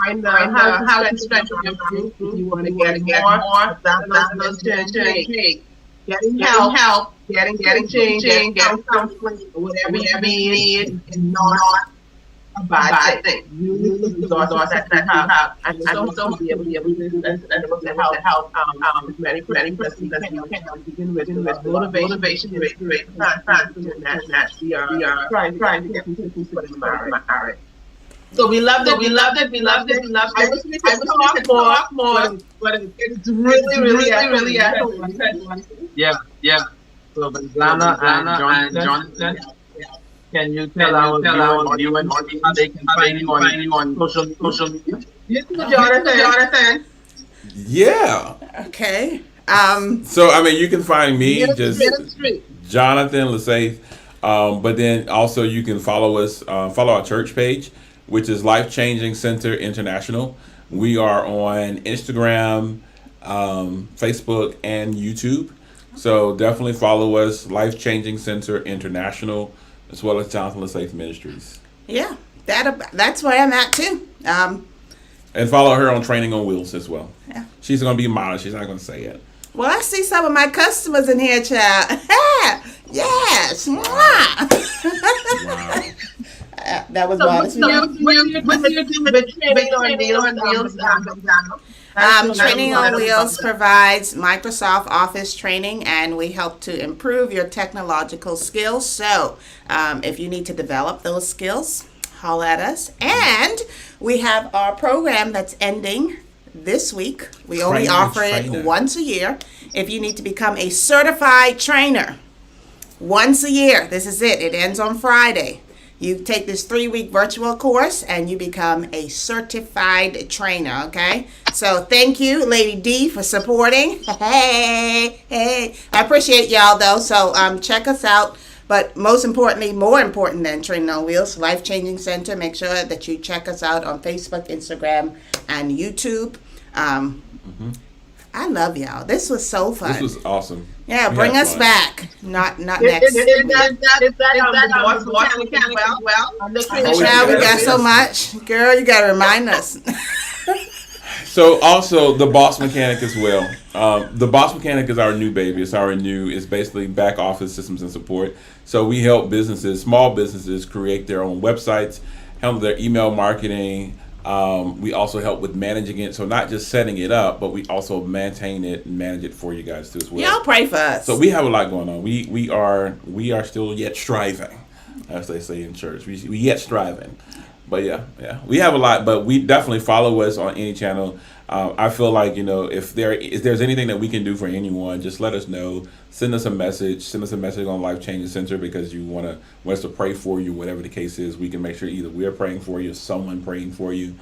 Find how to strengthen your group if you want to get more. That's those change. Getting help, getting coaching, getting counseling, whatever you need is not a bad thing. You need the resources that you have, and you also be able to do this and help as many persons as you can. Begin with motivation, and that we are trying to get people in marriage. So we loved it. I wish we could talk more, but it's really excellent. Yeah. So Vinzanna and Jonathan, can you tell our viewers how they can find you on social media? You too, Jonathan. Yeah. Okay. So I mean, you can find me just Ministry. Jonathan Leysath, but then also you can follow us, follow our church page, which is Life Changing Center International. We are on Instagram, Facebook, and YouTube. So definitely follow us, Life Changing Center International, as well as Jonathan Leysath Ministries. Yeah, that's where I'm at too. And follow her on Training on Wheels as well. Yeah. She's going to be modest. She's not going to say it. Well, I see some of my customers in here, child. Yes. Mwah. Wow. That was So modest. what do you do with Training on Wheels? Training on Wheels provides Microsoft Office training, and we help to improve your technological skills. So if you need to develop those skills, holler at us. And we have our program that's ending this week. We only offer it once a year. If you need to become a certified trainer, once a year, this is it. It ends on Friday. You take this 3-week virtual course and you become a certified trainer, okay? So thank you, Lady D, for supporting. Hey. I appreciate y'all, though. So check us out. But most importantly, more important than Training on Wheels, Life Changing Center, make sure that you check us out on Facebook, Instagram, and YouTube. I love y'all. This was so fun. This was awesome. Yeah, We bring had us fun. back. Not next. Child, we got so much. Girl, you got to remind us. So also the Boss Mechanic as well. The Boss Mechanic is our new baby. It's basically back office systems and support. So we help businesses, small businesses, create their own websites, handle their email marketing. We also help with managing it. So not just setting it up, but we also maintain it and manage it for you guys too as well. Y'all pray for us. So we have a lot going on. We are still yet striving, as they say in church. We yet striving. But yeah, we have a lot. But we definitely follow us on any channel. I feel like, if there's anything that we can do for anyone, just let us know. Send us a message. Send us a message on Life Changing Center because you want us to pray for you, whatever the case is. We can make sure either we're praying for you or someone praying for you.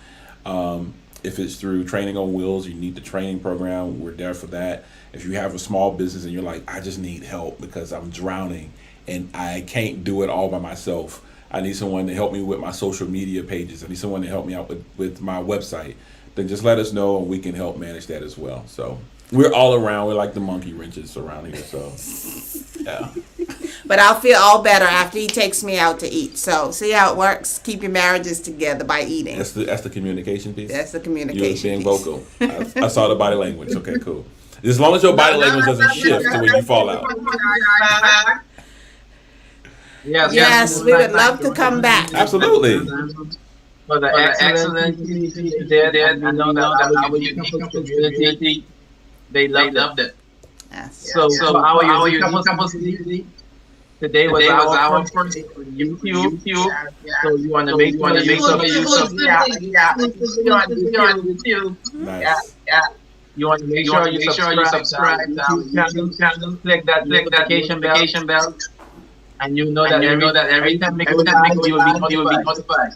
If it's through Training on Wheels, you need the training program. We're there for that. If you have a small business and you're like, I just need help because I'm drowning and I can't do it all by myself. I need someone to help me with my social media pages. I need someone to help me out with my website. Then just let us know and we can help manage that as well. So we're all around. We're like the monkey wrenches around here. So yeah. but I'll feel all better after he takes me out to eat. So see how it works. Keep your marriages together by eating. That's the communication piece. That's the You was communication being piece. vocal. I saw the body language. Okay, cool. As long as your body language doesn't shift to where you fall out. Yes, we would love to come back. Absolutely. For the excellent teaching there, and I know that our unique community, they loved it. Yes. So our unique couples today was our first YouTube. So you want to make sure you subscribe. Nice. You want to make sure you subscribe to our channel. Click that notification bell, and you know that every time we go live, you will be notified.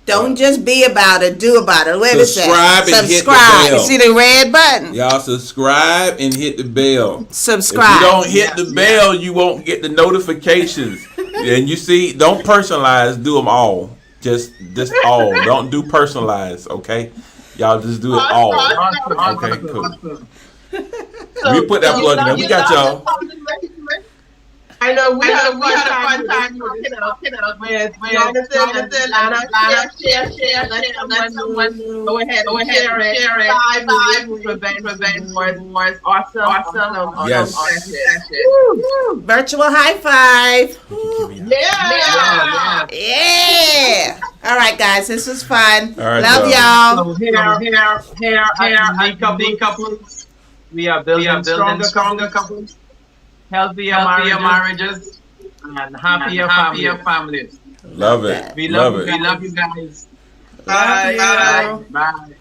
Don't just be about it, do about it. What is Subscribe that? and hit the Subscribe. bell. You see the red button? Y'all subscribe and hit the bell. Subscribe. If you don't hit the bell, you won't get the notifications. And you see, don't personalize. Do them all. Just all. Don't do personalize. Okay, y'all just do it all. Okay, cool. We put that plug in there. We got y'all. I know we had a fun time with Jonathan, Lana, share, let someone go ahead and share it. Five prevent wars. Awesome. Yes. Virtual high five. Yeah. Yeah. All right, guys. This was fun. All right, Love y'all. So here, at couples, we are building stronger couples, healthier marriages, and happier families. Love it. We Love love it. you guys. Bye. Bye.